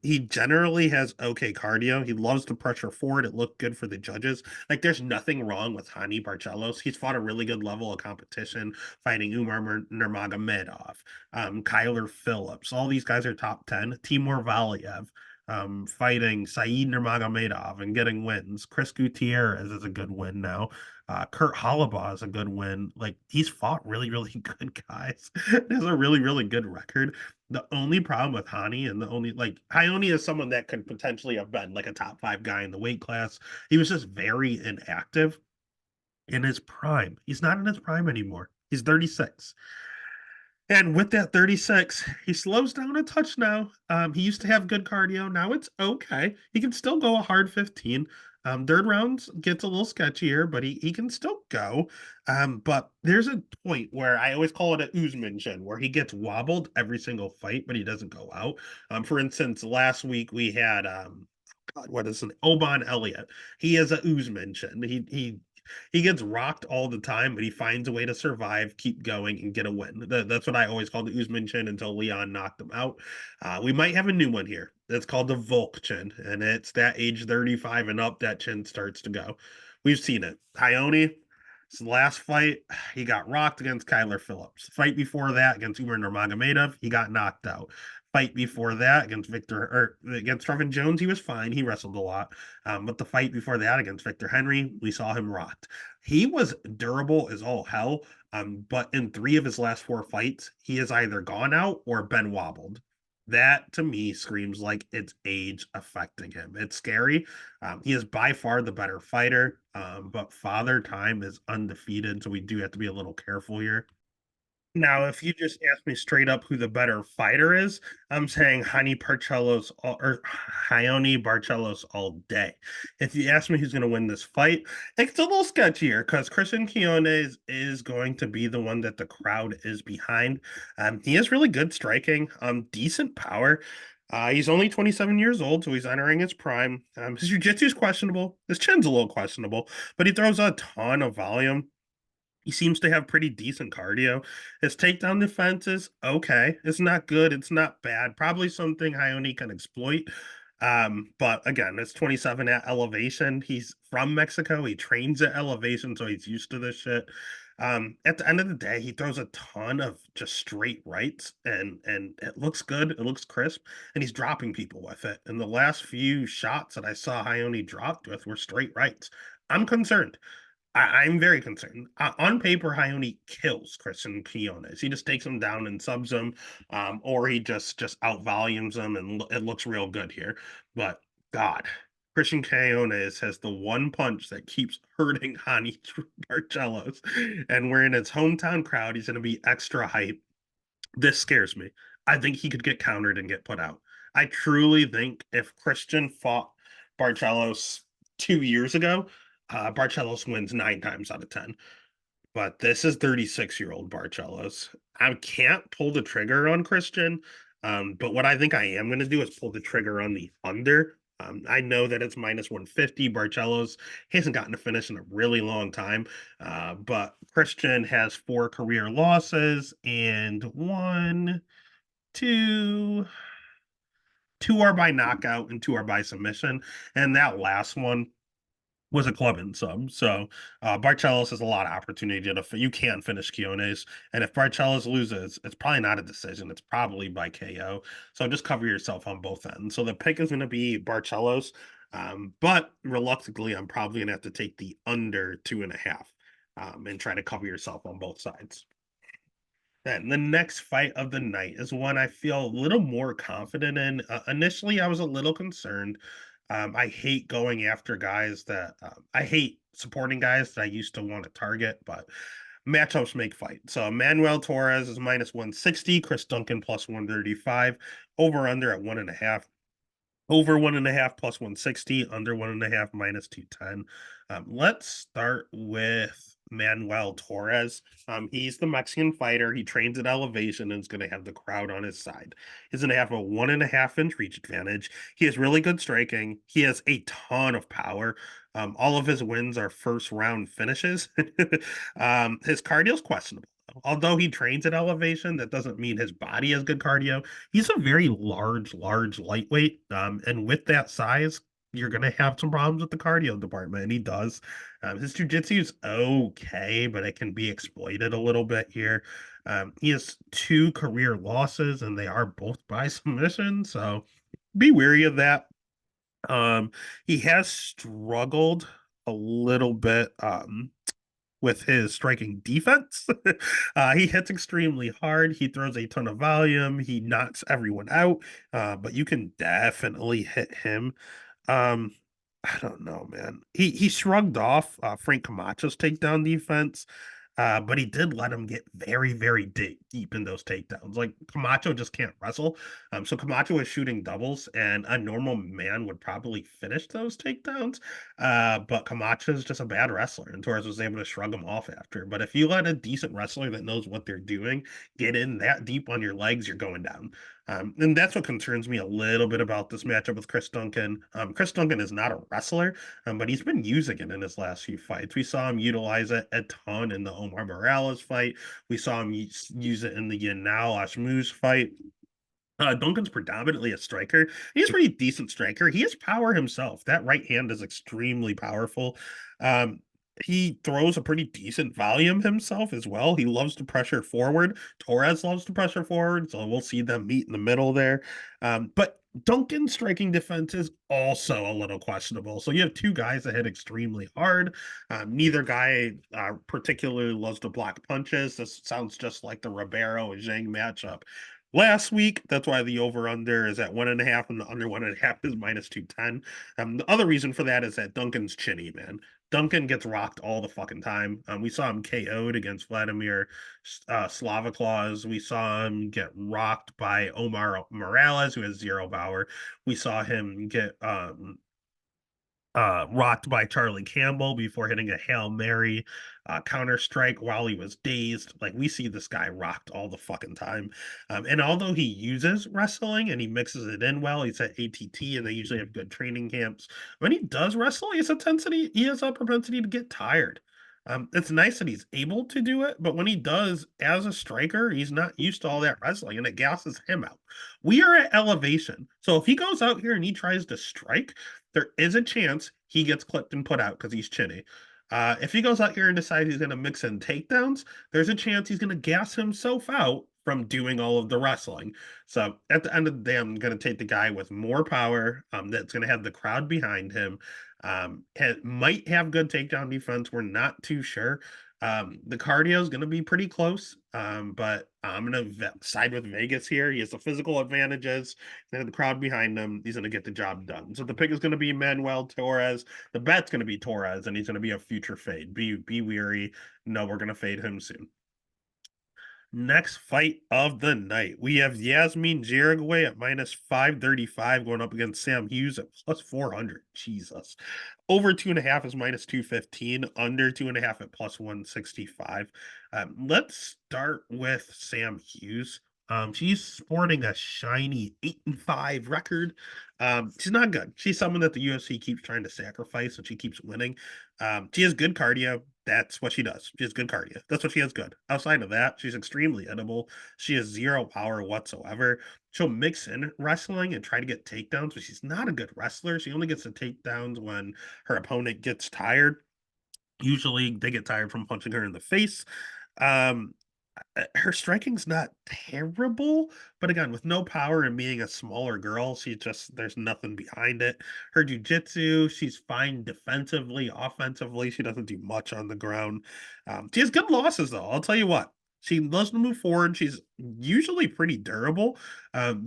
He generally has okay cardio. He loves to pressure forward. It looked good for the judges. Like there's nothing wrong with Hani Barcelos. He's fought a really good level of competition, fighting Umar Nurmagomedov, Kyler Phillips. All these guys are top 10. Timur Valiev, fighting Saeed Nurmagomedov and getting wins. Chris Gutierrez is a good win now. Kurt Hollabaugh is a good win. Like he's fought really good guys. There's a really good record. The only problem with Hani, and the only like Ione is someone that could potentially have been like a top 5 guy in the weight class. He was just very inactive in his prime. He's not in his prime anymore. He's 36. And with that 36, he slows down a touch now. He used to have good cardio. Now it's okay. He can still go a hard 15. Third rounds gets a little sketchier, but he can still go. But there's a point where I always call it a Usman chin, where he gets wobbled every single fight, but he doesn't go out. For instance, last week we had God, what is an Oban Elliott? He is a Usman chin. He gets rocked all the time, but he finds a way to survive, keep going, and get a win. That's what I always call the Usman chin until Leon knocked him out. We might have a new one here. It's called the Volk chin, and it's that age 35 and up that chin starts to go. We've seen it. Ione, his last fight, he got rocked against Kyler Phillips. Fight before that against Umar Nurmagomedov, he got knocked out. Fight before that against Trevin Jones, he was fine. He wrestled a lot. But the fight before that against Victor Henry, we saw him rocked. He was durable as all hell. But in 3 of his last 4 fights, he has either gone out or been wobbled. That to me screams like it's age affecting him. It's scary. He is by far the better fighter, but Father Time is undefeated, so we do have to be a little careful here. Now, if you just ask me straight up who the better fighter is, I'm saying Ione Barcelos all day. If you ask me who's going to win this fight, it's a little sketchier because Christian Quiones is going to be the one that the crowd is behind. He has really good striking, decent power. He's only 27 years old, so he's entering his prime. His jiu-jitsu is questionable. His chin's a little questionable, but he throws a ton of volume. He seems to have pretty decent cardio. His takedown defense is okay. It's not good. It's not bad. Probably something Ione can exploit. But again, it's 27 at elevation. He's from Mexico. He trains at elevation, so he's used to this shit. At the end of the day, he throws a ton of just straight rights, and it looks good. It looks crisp, and he's dropping people with it. And the last few shots that I saw Ione dropped with were straight rights. I'm concerned. I'm very concerned. On paper, Ione kills Christian Quiones. He just takes him down and subs him, or he just out volumes him, and it looks real good here. But God, Christian Quiones has the one punch that keeps hurting Hani Barcelos, and we're in his hometown crowd. He's going to be extra hype. This scares me. I think he could get countered and get put out. I truly think if Christian fought Barcelos 2 years ago, Barcelos wins 9 times out of 10. But this is 36-year-old Barcelos. I can't pull the trigger on Christian, but what I think I am going to do is pull the trigger on the under. I know that it's minus 150. Barcelos hasn't gotten a finish in a really long time, but Christian has 4 career losses, and two, two are by knockout and 2 are by submission. And that last one was a club and sub. So Barcelos has a lot of opportunity to you can finish Quiones. And if Barcelos loses, it's probably not a decision. It's probably by KO. So just cover yourself on both ends. So the pick is going to be Barcelos. But reluctantly, I'm probably going to have to take the under 2.5 and try to cover yourself on both sides. Then the next fight of the night is one I feel a little more confident in. Initially, I was a little concerned. I hate going after guys that I hate supporting guys that I used to want to target, but matchups make fight. So Manuel Torres is minus 160, Chris Duncan plus 135, over under at 1.5. Over 1.5 plus 160, under 1.5 minus 210. Let's start with Manuel Torres. He's the Mexican fighter. He trains at elevation and is going to have the crowd on his side. He's going to have a 1.5 inch reach advantage. He has really good striking. He has a ton of power. All of his wins are first round finishes. His cardio is questionable. Although he trains at elevation, that doesn't mean his body has good cardio. He's a very large lightweight. And with that size, you're going to have some problems with the cardio department, and he does. His jujitsu is okay, but it can be exploited a little bit here. He has 2 career losses, and they are both by submission, so be wary of that. He has struggled a little bit with his striking defense. He hits extremely hard. He throws a ton of volume. He knocks everyone out, but you can definitely hit him. Um, I don't know, man. He shrugged off Frank Camacho's takedown defense, but he did let him get very deep in those takedowns. Like Camacho just can't wrestle. So Camacho is shooting doubles, and a normal man would probably finish those takedowns. But Camacho is just a bad wrestler, and Torres was able to shrug him off after. But if you let a decent wrestler that knows what they're doing get in that deep on your legs, you're going down. And that's what concerns me a little bit about this matchup with Chris Duncan. Chris Duncan is not a wrestler, but he's been using it in his last few fights. We saw him utilize it a ton in the Omar Morales fight. We saw him use it in the Yanal Ashmuz fight. Duncan's predominantly a striker. He's a pretty decent striker. He has power himself. That right hand is extremely powerful. Um, he throws a pretty decent volume himself as well. He loves to pressure forward. Torres loves to pressure forward, so we'll see them meet in the middle there. But Duncan's striking defense is also a little questionable. So you have 2 guys that hit extremely hard. Neither guy particularly loves to block punches. This sounds just like the Ribeiro and Zhang matchup last week. That's why the over under is at 1.5 and the under 1.5 is minus 210. The other reason for that is that Duncan's chinny, man. Duncan gets rocked all the fucking time. We saw him KO'd against Vladimir Slavaclaus. We saw him get rocked by Omar Morales, who has 0 power. We saw him get rocked by Charlie Campbell before hitting a Hail Mary counter strike while he was dazed. Like we see this guy rocked all the fucking time. And although he uses wrestling and he mixes it in well, he's at ATT and they usually have good training camps. When he does wrestle, he has a propensity to get tired. It's nice that he's able to do it, but when he does as a striker, he's not used to all that wrestling and it gasses him out. We are at elevation. So if he goes out here and he tries to strike, there is a chance he gets clipped and put out because he's chinny. If he goes out here and decides he's going to mix in takedowns, there's a chance he's going to gas himself out from doing all of the wrestling. So at the end of the day, I'm going to take the guy with more power that's going to have the crowd behind him. Might have good takedown defense. We're not too sure. The cardio is going to be pretty close, but I'm going to side with Vegas here. He has the physical advantages and the crowd behind him. He's going to get the job done. So the pick is going to be Manuel Torres. The bet's going to be Torres, and he's going to be a future fade. Be weary. No, we're going to fade him soon. Next fight of the night, we have Yasmin Jauregui at minus 535 going up against Sam Hughes at plus 400. Jesus. Over 2.5 is minus 215, under 2.5 at plus 165. Let's start with Sam Hughes. She's sporting a shiny 8-5 record. She's not good. She's someone that the UFC keeps trying to sacrifice and she keeps winning. She has good cardio. That's what she does. She has good cardio. That's what she has good. Outside of that, she's extremely edible. She has zero power whatsoever. She'll mix in wrestling and try to get takedowns, but she's not a good wrestler. She only gets the takedowns when her opponent gets tired. Usually they get tired from punching her in the face. Um, her striking's not terrible, but again, with no power and being a smaller girl, there's nothing behind it. Her jujitsu, she's fine defensively, offensively, she doesn't do much on the ground. She has good losses though. I'll tell you what, she loves to move forward. She's usually pretty durable.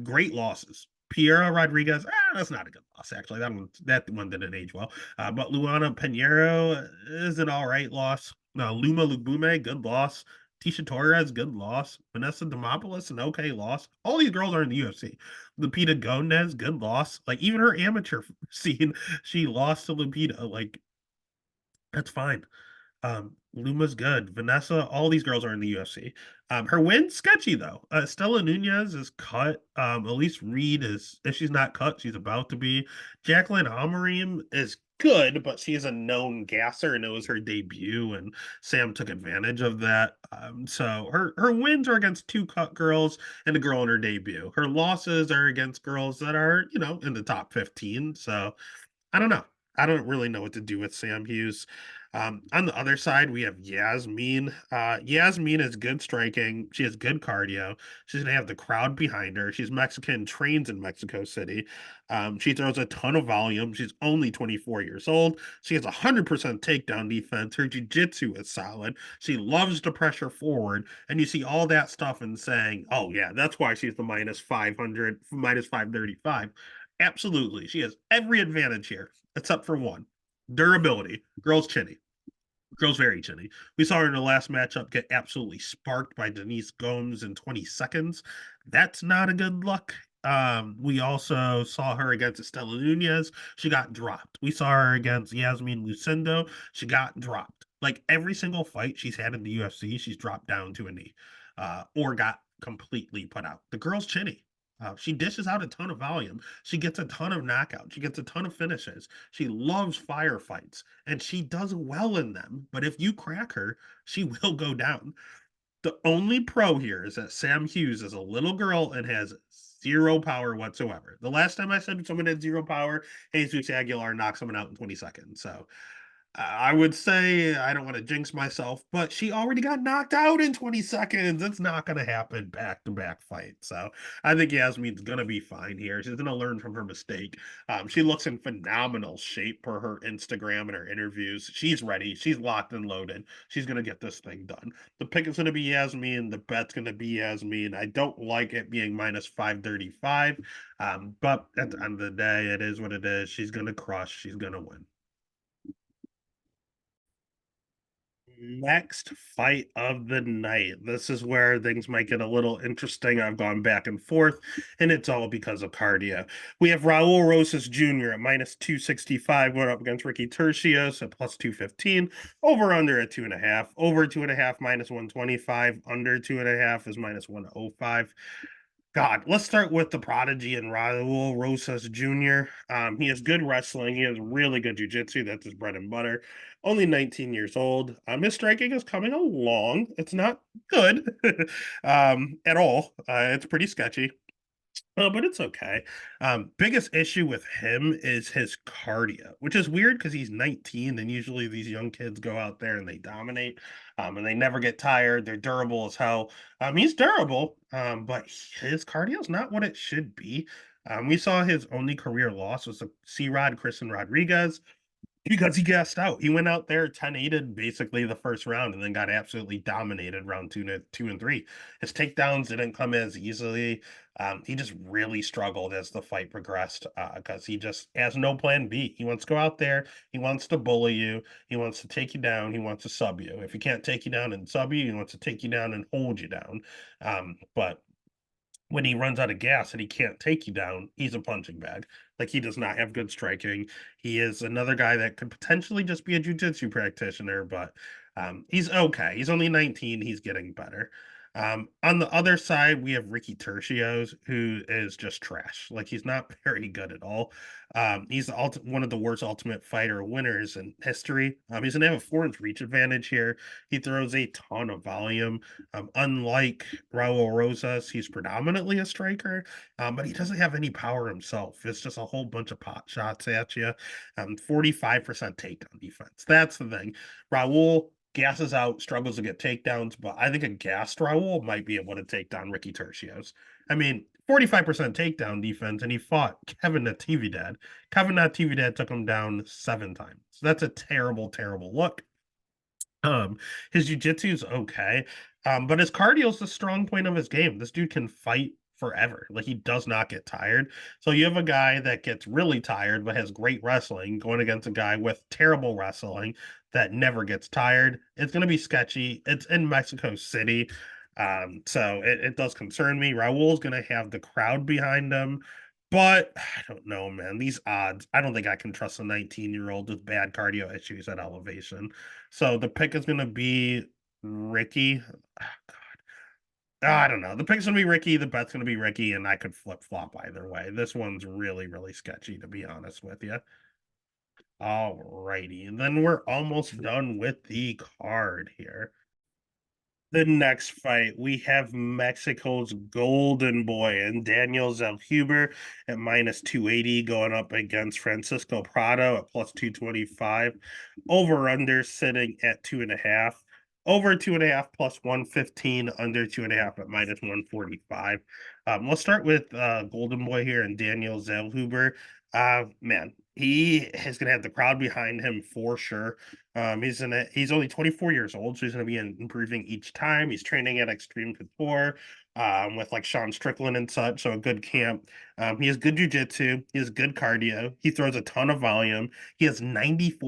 Great losses. Piera Rodriguez, that's not a good loss actually. That one didn't age well. But Luana Pinheiro is an all right loss. Luma Lubume, good loss. Tisha Torres, good loss. Vanessa Demopoulos, an okay loss. All these girls are in the UFC. Lupita Gomez, good loss. Like even her amateur scene, she lost to Lupita. Like that's fine. Luma's good. Vanessa, all these girls are in the UFC. Her win sketchy though. Stella Nunez is cut. Elise Reed is, if she's not cut, she's about to be. Jacqueline Almarim is good, but she's a known gasser, and it was her debut, and Sam took advantage of that. So her wins are against two cut girls and a girl in her debut. Her losses are against girls that are, in the top 15. So I don't know. I don't really know what to do with Sam Hughes. On the other side, we have Yasmin. Yasmin is good striking. She has good cardio. She's going to have the crowd behind her. She's Mexican, trains in Mexico City. She throws a ton of volume. She's only 24 years old. She has 100% takedown defense. Her jiu-jitsu is solid. She loves to pressure forward. And you see all that stuff and saying, oh, yeah, that's why she's the minus 500, minus 535. Absolutely. She has every advantage here, except for one durability. Girl's chinny. Girl's very chinny. We saw her in the last matchup get absolutely sparked by Denise Gomes in 20 seconds. That's not a good look. We also saw her against Estela Nunez. She got dropped. We saw her against Yasmin Lucindo. She got dropped. Like every single fight she's had in the UFC, she's dropped down to a knee or got completely put out. The girl's chinny. She dishes out a ton of volume. She gets a ton of knockouts. She gets a ton of finishes. She loves firefights, and she does well in them. But if you crack her, she will go down. The only pro here is that Sam Hughes is a little girl and has zero power whatsoever. The last time I said someone had zero power, Jesus Aguilar knocked someone out in 20 seconds. So I would say I don't want to jinx myself, but she already got knocked out in 20 seconds. It's not going to happen back to back fight. So I think Yasmin's going to be fine here. She's going to learn from her mistake. She looks in phenomenal shape per her Instagram and her interviews. She's ready. She's locked and loaded. She's going to get this thing done. The pick is going to be Yasmin. The bet's going to be Yasmin. I don't like it being minus 535. But at the end of the day, it is what it is. She's going to crush. She's going to win. Next fight of the night. This is where things might get a little interesting. I've gone back and forth, and it's all because of cardio. We have Raul Rosas Jr. at minus 265 going up against Ricky Tercios at plus 215. Over under at 2.5. Over 2.5 minus 125. Under 2.5 is minus 105. God, let's start with the prodigy and Raul Rosas Jr. He has good wrestling. He has really good jiu-jitsu. That's his bread and butter. Only 19 years old. His striking is coming along. It's not good at all. It's pretty sketchy. But it's okay. Biggest issue with him is his cardio, which is weird because he's 19, and usually these young kids go out there and they dominate, and they never get tired. They're durable as hell. He's durable, but his cardio is not what it should be. We saw his only career loss was a C-Rod, Kristen Rodriguez, because he gassed out. He went out there 10-8'd basically the first round and then got absolutely dominated round two and three. His takedowns didn't come as easily. He just really struggled as the fight progressed because he just has no plan B. He wants to go out there. He wants to bully you. He wants to take you down. He wants to sub you. If he can't take you down and sub you, he wants to take you down and hold you down. But when he runs out of gas and he can't take you down, he's a punching bag. Like he does not have good striking. He is another guy that could potentially just be a jujitsu practitioner, but he's okay. He's only 19. He's getting better. On the other side, we have Ricky Tercios, who is just trash. Like he's not very good at all. He's one of the worst Ultimate Fighter winners in history. He's gonna have a 4-inch reach advantage here. He throws a ton of volume. Unlike Raul Rosas, he's predominantly a striker, but he doesn't have any power himself. It's just a whole bunch of pot shots at you. 45% takedown defense. That's the thing. Raul gasses out, struggles to get takedowns, but I think a gassed Raul might be able to take down Ricky Tercios. I mean, 45% takedown defense, and he fought Kevin Natividad. Kevin Natividad took him down 7 times. So that's a terrible, terrible look. His jiu-jitsu is okay, but his cardio is the strong point of his game. This dude can fight forever. Like he does not get tired. So you have a guy that gets really tired but has great wrestling going against a guy with terrible wrestling that never gets tired. It's going to be sketchy. It's in Mexico City. So it does concern me. Raul's going to have the crowd behind him. But I don't know, man. These odds, I don't think I can trust a 19-year-old with bad cardio issues at elevation. So the pick is going to be Ricky. I don't know. The pick's going to be Ricky. The bet's going to be Ricky, and I could flip flop either way. This one's really, really sketchy, to be honest with you. All righty. And then we're almost done with the card here. The next fight, we have Mexico's golden boy and Daniel Zellhuber at minus 280 going up against Francisco Prado at plus 225. Over under sitting at 2.5. Over 2.5 plus 115, under 2.5 at minus 145. Let's start with Golden Boy here and Daniel Zellhuber. Man, he is going to have the crowd behind him for sure. He's only 24 years old, so he's gonna be improving each time. He's training at Extreme Couture, with like Sean Strickland and such, so a good camp. He has good jujitsu, he has good cardio, he throws a ton of volume, he has 94%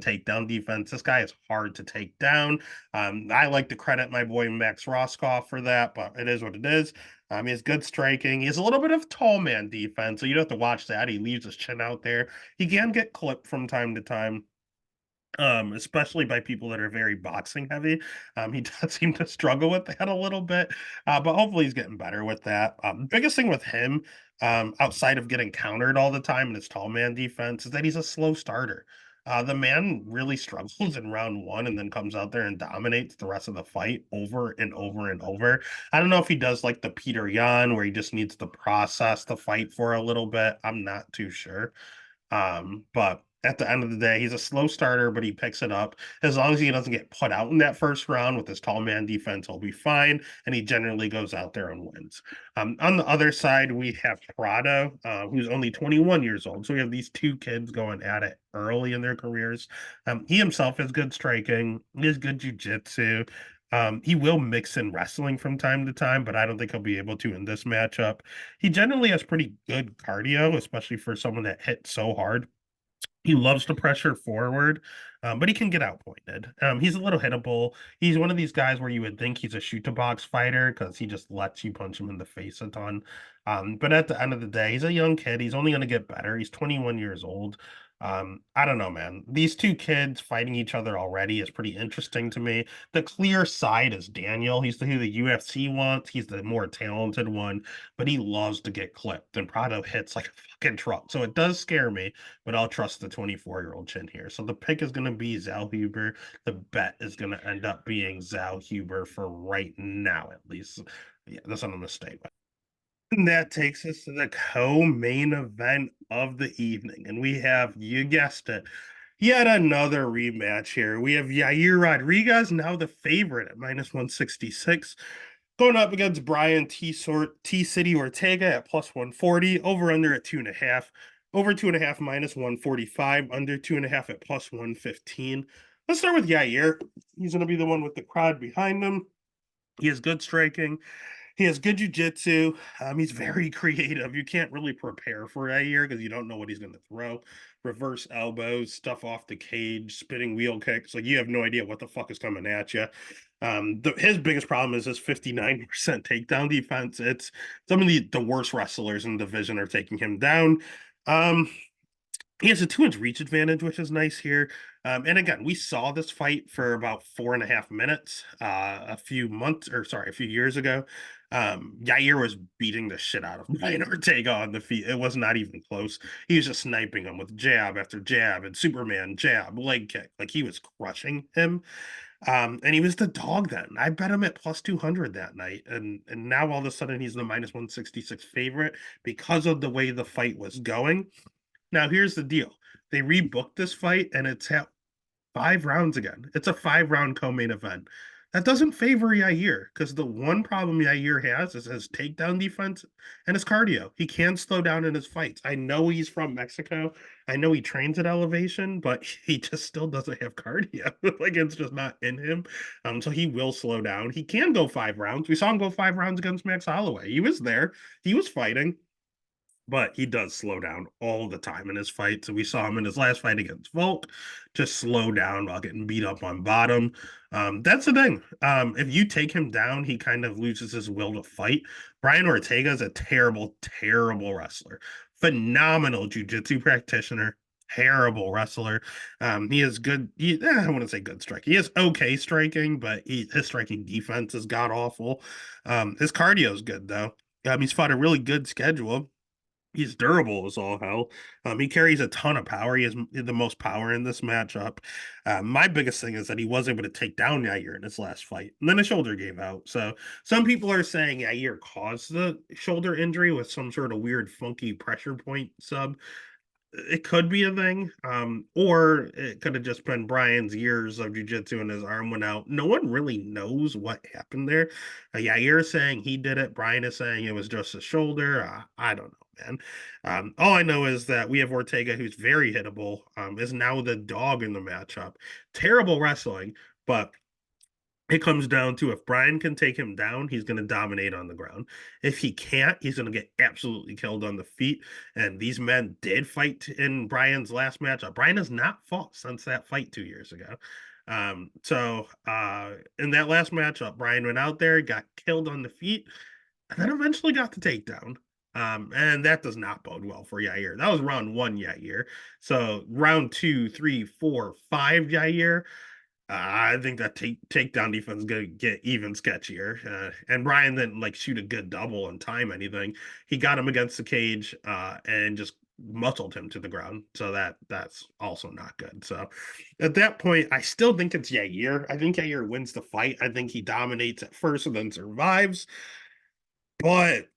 takedown defense. This guy is hard to take down. I like to credit my boy Max Roscoff for that, but it is what it is. He has good striking. He has a little bit of tall man defense, so you don't have to watch that. He leaves his chin out there. He can get clipped from time to time, especially by people that are very boxing heavy. He does seem to struggle with that a little bit, but hopefully he's getting better with that. Biggest thing with him, outside of getting countered all the time in his tall man defense, is that he's a slow starter. The man really struggles in round one and then comes out there and dominates the rest of the fight over and over and over. I don't know if he does like the Peter Yan where he just needs to process the fight for a little bit. I'm not too sure. But at the end of the day, he's a slow starter, but he picks it up. As long as he doesn't get put out in that first round with his tall man defense, he'll be fine. And he generally goes out there and wins. On the other side, we have Prado, who's only 21 years old. So we have these two kids going at it early in their careers. He himself has good striking, he has good jujitsu. He will mix in wrestling from time to time, but I don't think he'll be able to in this matchup. He generally has pretty good cardio, especially for someone that hits so hard. He loves to pressure forward, but he can get outpointed. He's a little hittable. He's one of these guys where you would think he's a shoot to box fighter because he just lets you punch him in the face a ton. But at the end of the day, he's a young kid. He's only going to get better. He's 21 years old. I don't know, man. These two kids fighting each other already is pretty interesting to me. The clear side is Daniel. He's who the UFC wants. He's the more talented one, but he loves to get clipped, and Prado hits like a fucking truck. So it does scare me, but I'll trust the 24-year-old chin here. So the pick is going to be Zellhuber. The bet is going to end up being Zellhuber for right now, at least. Yeah, that's what I'm going to stay with. And that takes us to the co-main event of the evening. And we have, you guessed it, yet another rematch here. We have Yair Rodriguez, now the favorite at minus 166, going up against Brian T City Ortega at plus 140, over under at 2.5, over 2.5 minus 145, under 2.5 at plus 115. Let's start with Yair. He's going to be the one with the crowd behind him. He has good striking. He has good jujitsu. He's very creative. You can't really prepare for Yair because you don't know what he's going to throw. Reverse elbows, stuff off the cage, spinning wheel kicks. Like you have no idea what the fuck is coming at you. His biggest problem is his 59% takedown defense. It's some of the worst wrestlers in the division are taking him down. Um, he has a 2-inch reach advantage, which is nice here. And again, we saw this fight for about 4.5 minutes a few years ago. Yair was beating the shit out of Brian Ortega on the feet. It was not even close. He was just sniping him with jab after jab and Superman jab, leg kick. Like he was crushing him. And he was the dog then. I bet him at plus 200 that night. And now all of a sudden he's the minus 166 favorite because of the way the fight was going. Now, here's the deal. They rebooked this fight and it's at 5 rounds again. It's a 5 round co-main event. That doesn't favor Yair because the one problem Yair has is his takedown defense and his cardio. He can slow down in his fights. I know he's from Mexico. I know he trains at elevation, but he just still doesn't have cardio. Like it's just not in him. So he will slow down. He can go 5 rounds. We saw him go 5 rounds against Max Holloway. He was there. He was fighting, but he does slow down all the time in his fights. And we saw him in his last fight against Volk just slow down while getting beat up on bottom. That's the thing. If you take him down, he kind of loses his will to fight. Brian Ortega is a terrible, terrible wrestler. Phenomenal jiu-jitsu practitioner. Terrible wrestler. He is good. I wouldn't say good striking. He is okay striking, but his striking defense is god awful. His cardio is good though. He's fought a really good schedule. He's durable as all hell. He carries a ton of power. He has the most power in this matchup. My biggest thing is that he was able to take down Yair in his last fight, and then his shoulder gave out. So some people are saying Yair caused the shoulder injury with some sort of weird, funky pressure point sub. It could be a thing, or it could have just been Brian's years of jujitsu and his arm went out. No one really knows what happened there. Yair is saying he did it. Brian is saying it was just his shoulder. I don't know, man. All I know is that we have Ortega, who's very hittable, is now the dog in the matchup. Terrible wrestling, but it comes down to if Brian can take him down, he's going to dominate on the ground. If he can't, he's going to get absolutely killed on the feet. And these men did fight in Brian's last matchup. Brian has not fought since that fight 2 years ago. In that last matchup, Brian went out there, got killed on the feet, and then eventually got the takedown. And that does not bode well for Yair. That was round one, Yair. So round 2, 3, 4, 5, Yair. I think that takedown defense is going to get even sketchier. And Ryan didn't like shoot a good double and time anything. He got him against the cage and just muscled him to the ground. So that's also not good. So at that point, I still think it's Yair. I think Yair wins the fight. I think he dominates at first and then survives. But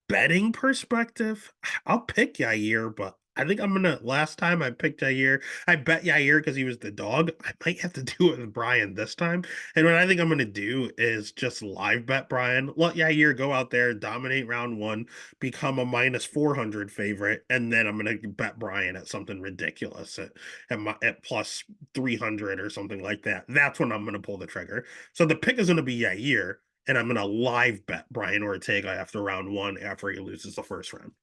betting perspective, I'll pick Yair, but I think I'm gonna. Last time I picked Yair, I bet Yair because he was the dog. I might have to do it with Brian this time. And what I think I'm gonna do is just live bet Brian. Let Yair go out there, dominate round one, become a minus 400 favorite, and then I'm gonna bet Brian at something ridiculous at plus 300 or something like that. That's when I'm gonna pull the trigger. So the pick is gonna be Yair, and I'm going to live bet Brian Ortega after round one after he loses the first round.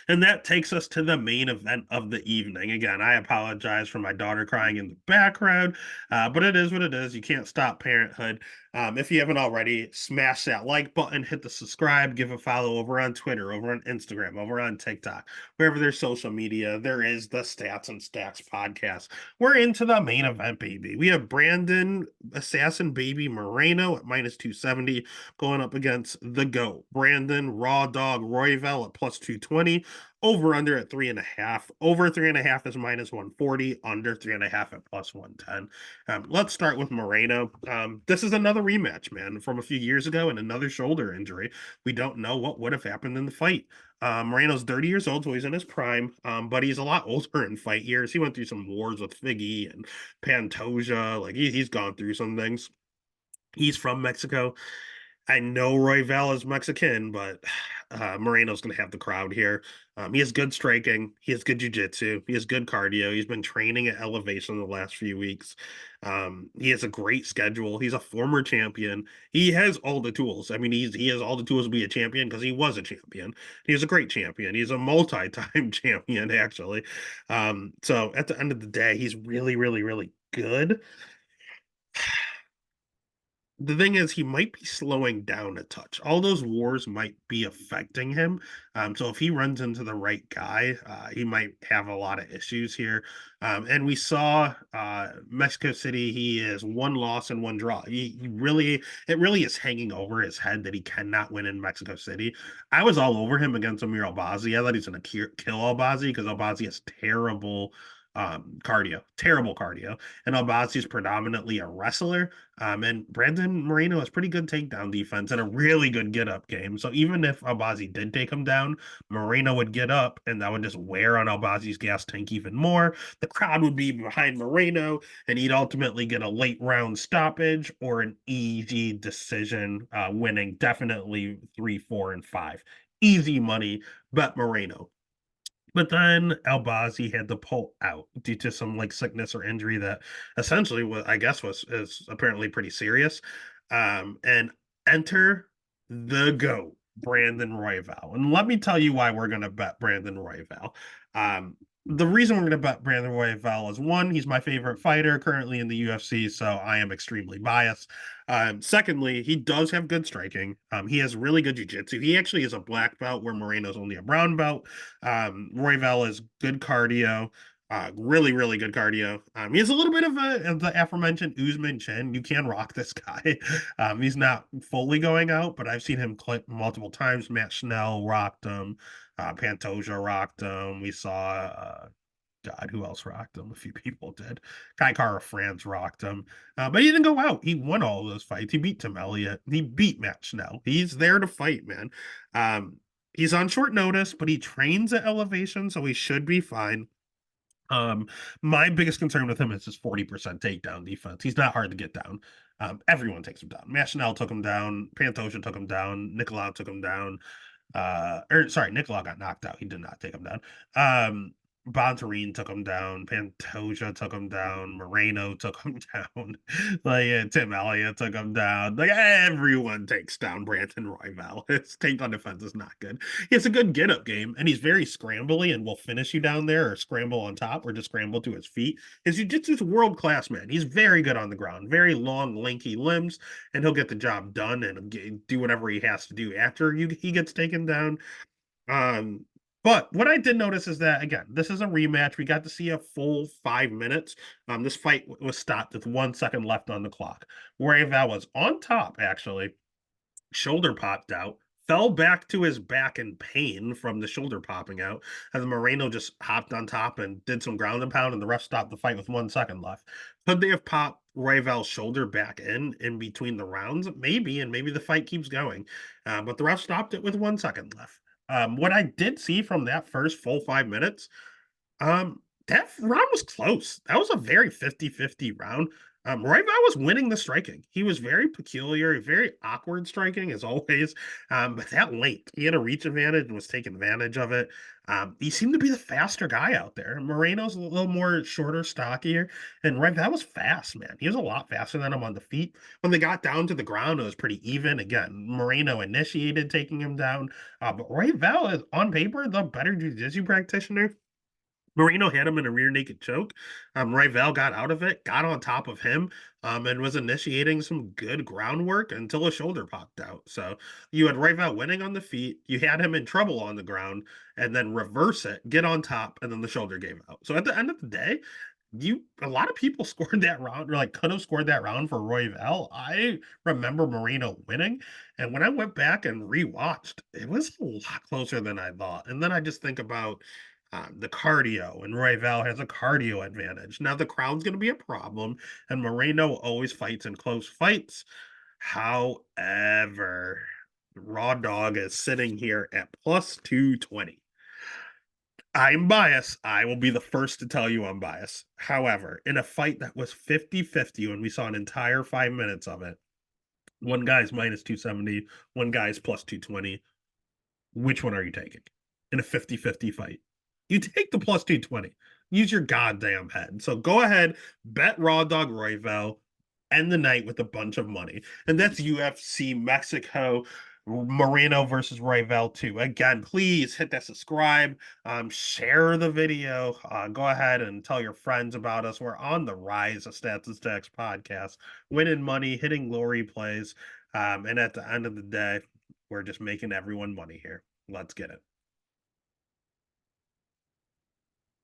And that takes us to the main event of the evening. Again, I apologize for my daughter crying in the background, but it is what it is. You can't stop parenthood. If you haven't already, smash that like button, hit the subscribe, give a follow over on Twitter, over on Instagram, over on TikTok, wherever there's social media. There is the Stats and Stacks podcast. We're into the main event, baby. We have Brandon Assassin Baby Moreno at minus 270 going up against the GOAT, Brandon Raw Dog Royval at plus 220. Over under at 3.5. Over 3.5 is minus 140. Under 3.5 at plus 110. Let's start with Moreno. This is another rematch, man, from a few years ago and another shoulder injury. We don't know what would have happened in the fight. Moreno's 30 years old, so he's in his prime, but he's a lot older in fight years. He went through some wars with Figgy and Pantoja. Like he's gone through some things. He's from Mexico. I know Royval is Mexican, but Moreno's going to have the crowd here. He has good striking. He has good jiu-jitsu. He has good cardio. He's been training at elevation the last few weeks. He has a great schedule. He's a former champion. He has all the tools. I mean, he has all the tools to be a champion because he was a champion. He's a great champion. He's a multi-time champion, actually. So at the end of the day, he's really, really, really good. The thing is, he might be slowing down a touch. All those wars might be affecting him. So if he runs into the right guy, he might have a lot of issues here. And we saw Mexico City. He is one loss and one draw. It really is hanging over his head that he cannot win in Mexico City. I was all over him against Amir Albazi. I thought he's going to kill Albazi because Albazi has terrible cardio, and Albazi is predominantly a wrestler. And Brandon Moreno has pretty good takedown defense and a really good get up game. So even if Albazi did take him down, Moreno would get up, and that would just wear on Albazi's gas tank even more. The crowd would be behind Moreno, and he'd ultimately get a late round stoppage or an easy decision, winning definitely 3, 4, and 5. Easy money, but Moreno. But then Albazi had to pull out due to some like sickness or injury that essentially was, I guess, was is apparently pretty serious. And enter the GOAT, Brandon Royval. And let me tell you why we're gonna bet Brandon Royval. Um, the reason we're gonna bet Brandon Royval is one, he's my favorite fighter currently in the UFC, so I am extremely biased. Secondly, he does have good striking. He has really good jiu-jitsu. He actually is a black belt where Moreno's only a brown belt. Royval is good cardio, really, really good cardio. He has a little bit of the aforementioned Usman chin. You can rock this guy. He's not fully going out, but I've seen him clip multiple times. Matt Schnell rocked him. Pantoja rocked him. We saw God, who else rocked him? A few people did. Kai Kara France rocked him. But he didn't go out. He won all those fights. He beat Tim Elliott. He beat Matt Schnell. He's there to fight, man. Um, he's on short notice, but he trains at elevation, so he should be fine. Um, my biggest concern with him is his 40% takedown defense. He's not hard to get down. Everyone takes him down. Matt Schnell took him down. Pantoja took him down. Nicolau took him down. Or sorry, Nicolau got knocked out. He did not take him down. Bontarine took him down. Pantoja took him down. Moreno took him down. Tim Elliott took him down. Like everyone takes down Brandon Royval. His takedown defense is not good. He has a good get up game, and he's very scrambly and will finish you down there or scramble on top or just scramble to his feet. His jiu-jitsu is world class, man. He's very good on the ground, very long, lanky limbs, and he'll get the job done and do whatever he has to do after he gets taken down. Um, but what I did notice is that again, this is a rematch. We got to see a full 5 minutes. This fight was stopped with 1 second left on the clock. Royval was on top, actually. Shoulder popped out, fell back to his back in pain from the shoulder popping out. And Moreno just hopped on top and did some ground and pound, and the ref stopped the fight with 1 second left. Could they have popped Royval's shoulder back in between the rounds? Maybe, and maybe the fight keeps going. But the ref stopped it with 1 second left. What I did see from that first full 5 minutes, that round was close. That was a very 50-50 round. Royval was winning the striking. He was very peculiar, very awkward striking as always. But that late, he had a reach advantage and was taking advantage of it. He seemed to be the faster guy out there. Moreno's a little more shorter, stockier, and Royval was fast, man. He was a lot faster than him on the feet. When they got down to the ground, it was pretty even. Again, Moreno initiated taking him down, but Royval is on paper the better jiu-jitsu practitioner. Moreno had him in a rear naked choke. Royval got out of it, got on top of him, and was initiating some good groundwork until a shoulder popped out. So you had Royval winning on the feet, you had him in trouble on the ground, and then reverse it, get on top, and then the shoulder gave out. So at the end of the day, a lot of people scored that round, or like could have scored that round for Royval. I remember Moreno winning, and when I went back and rewatched, it was a lot closer than I thought. And then I just think about the cardio, and Royval has a cardio advantage. Now the crowd's going to be a problem, and Moreno always fights in close fights. However, Raw Dog is sitting here at plus 220. I'm biased. I will be the first to tell you I'm biased. However, in a fight that was 50-50, when we saw an entire 5 minutes of it, one guy's minus 270, one guy's plus 220. Which one are you taking in a 50-50 fight? You take the plus 220. Use your goddamn head. So go ahead, bet Raw Dog Royval, end the night with a bunch of money. And that's UFC Mexico, Moreno versus Royval 2. Again, please hit that subscribe, share the video. Go ahead and tell your friends about us. We're on the rise of Stats Stacks podcast, winning money, hitting glory plays. And at the end of the day, we're just making everyone money here. Let's get it.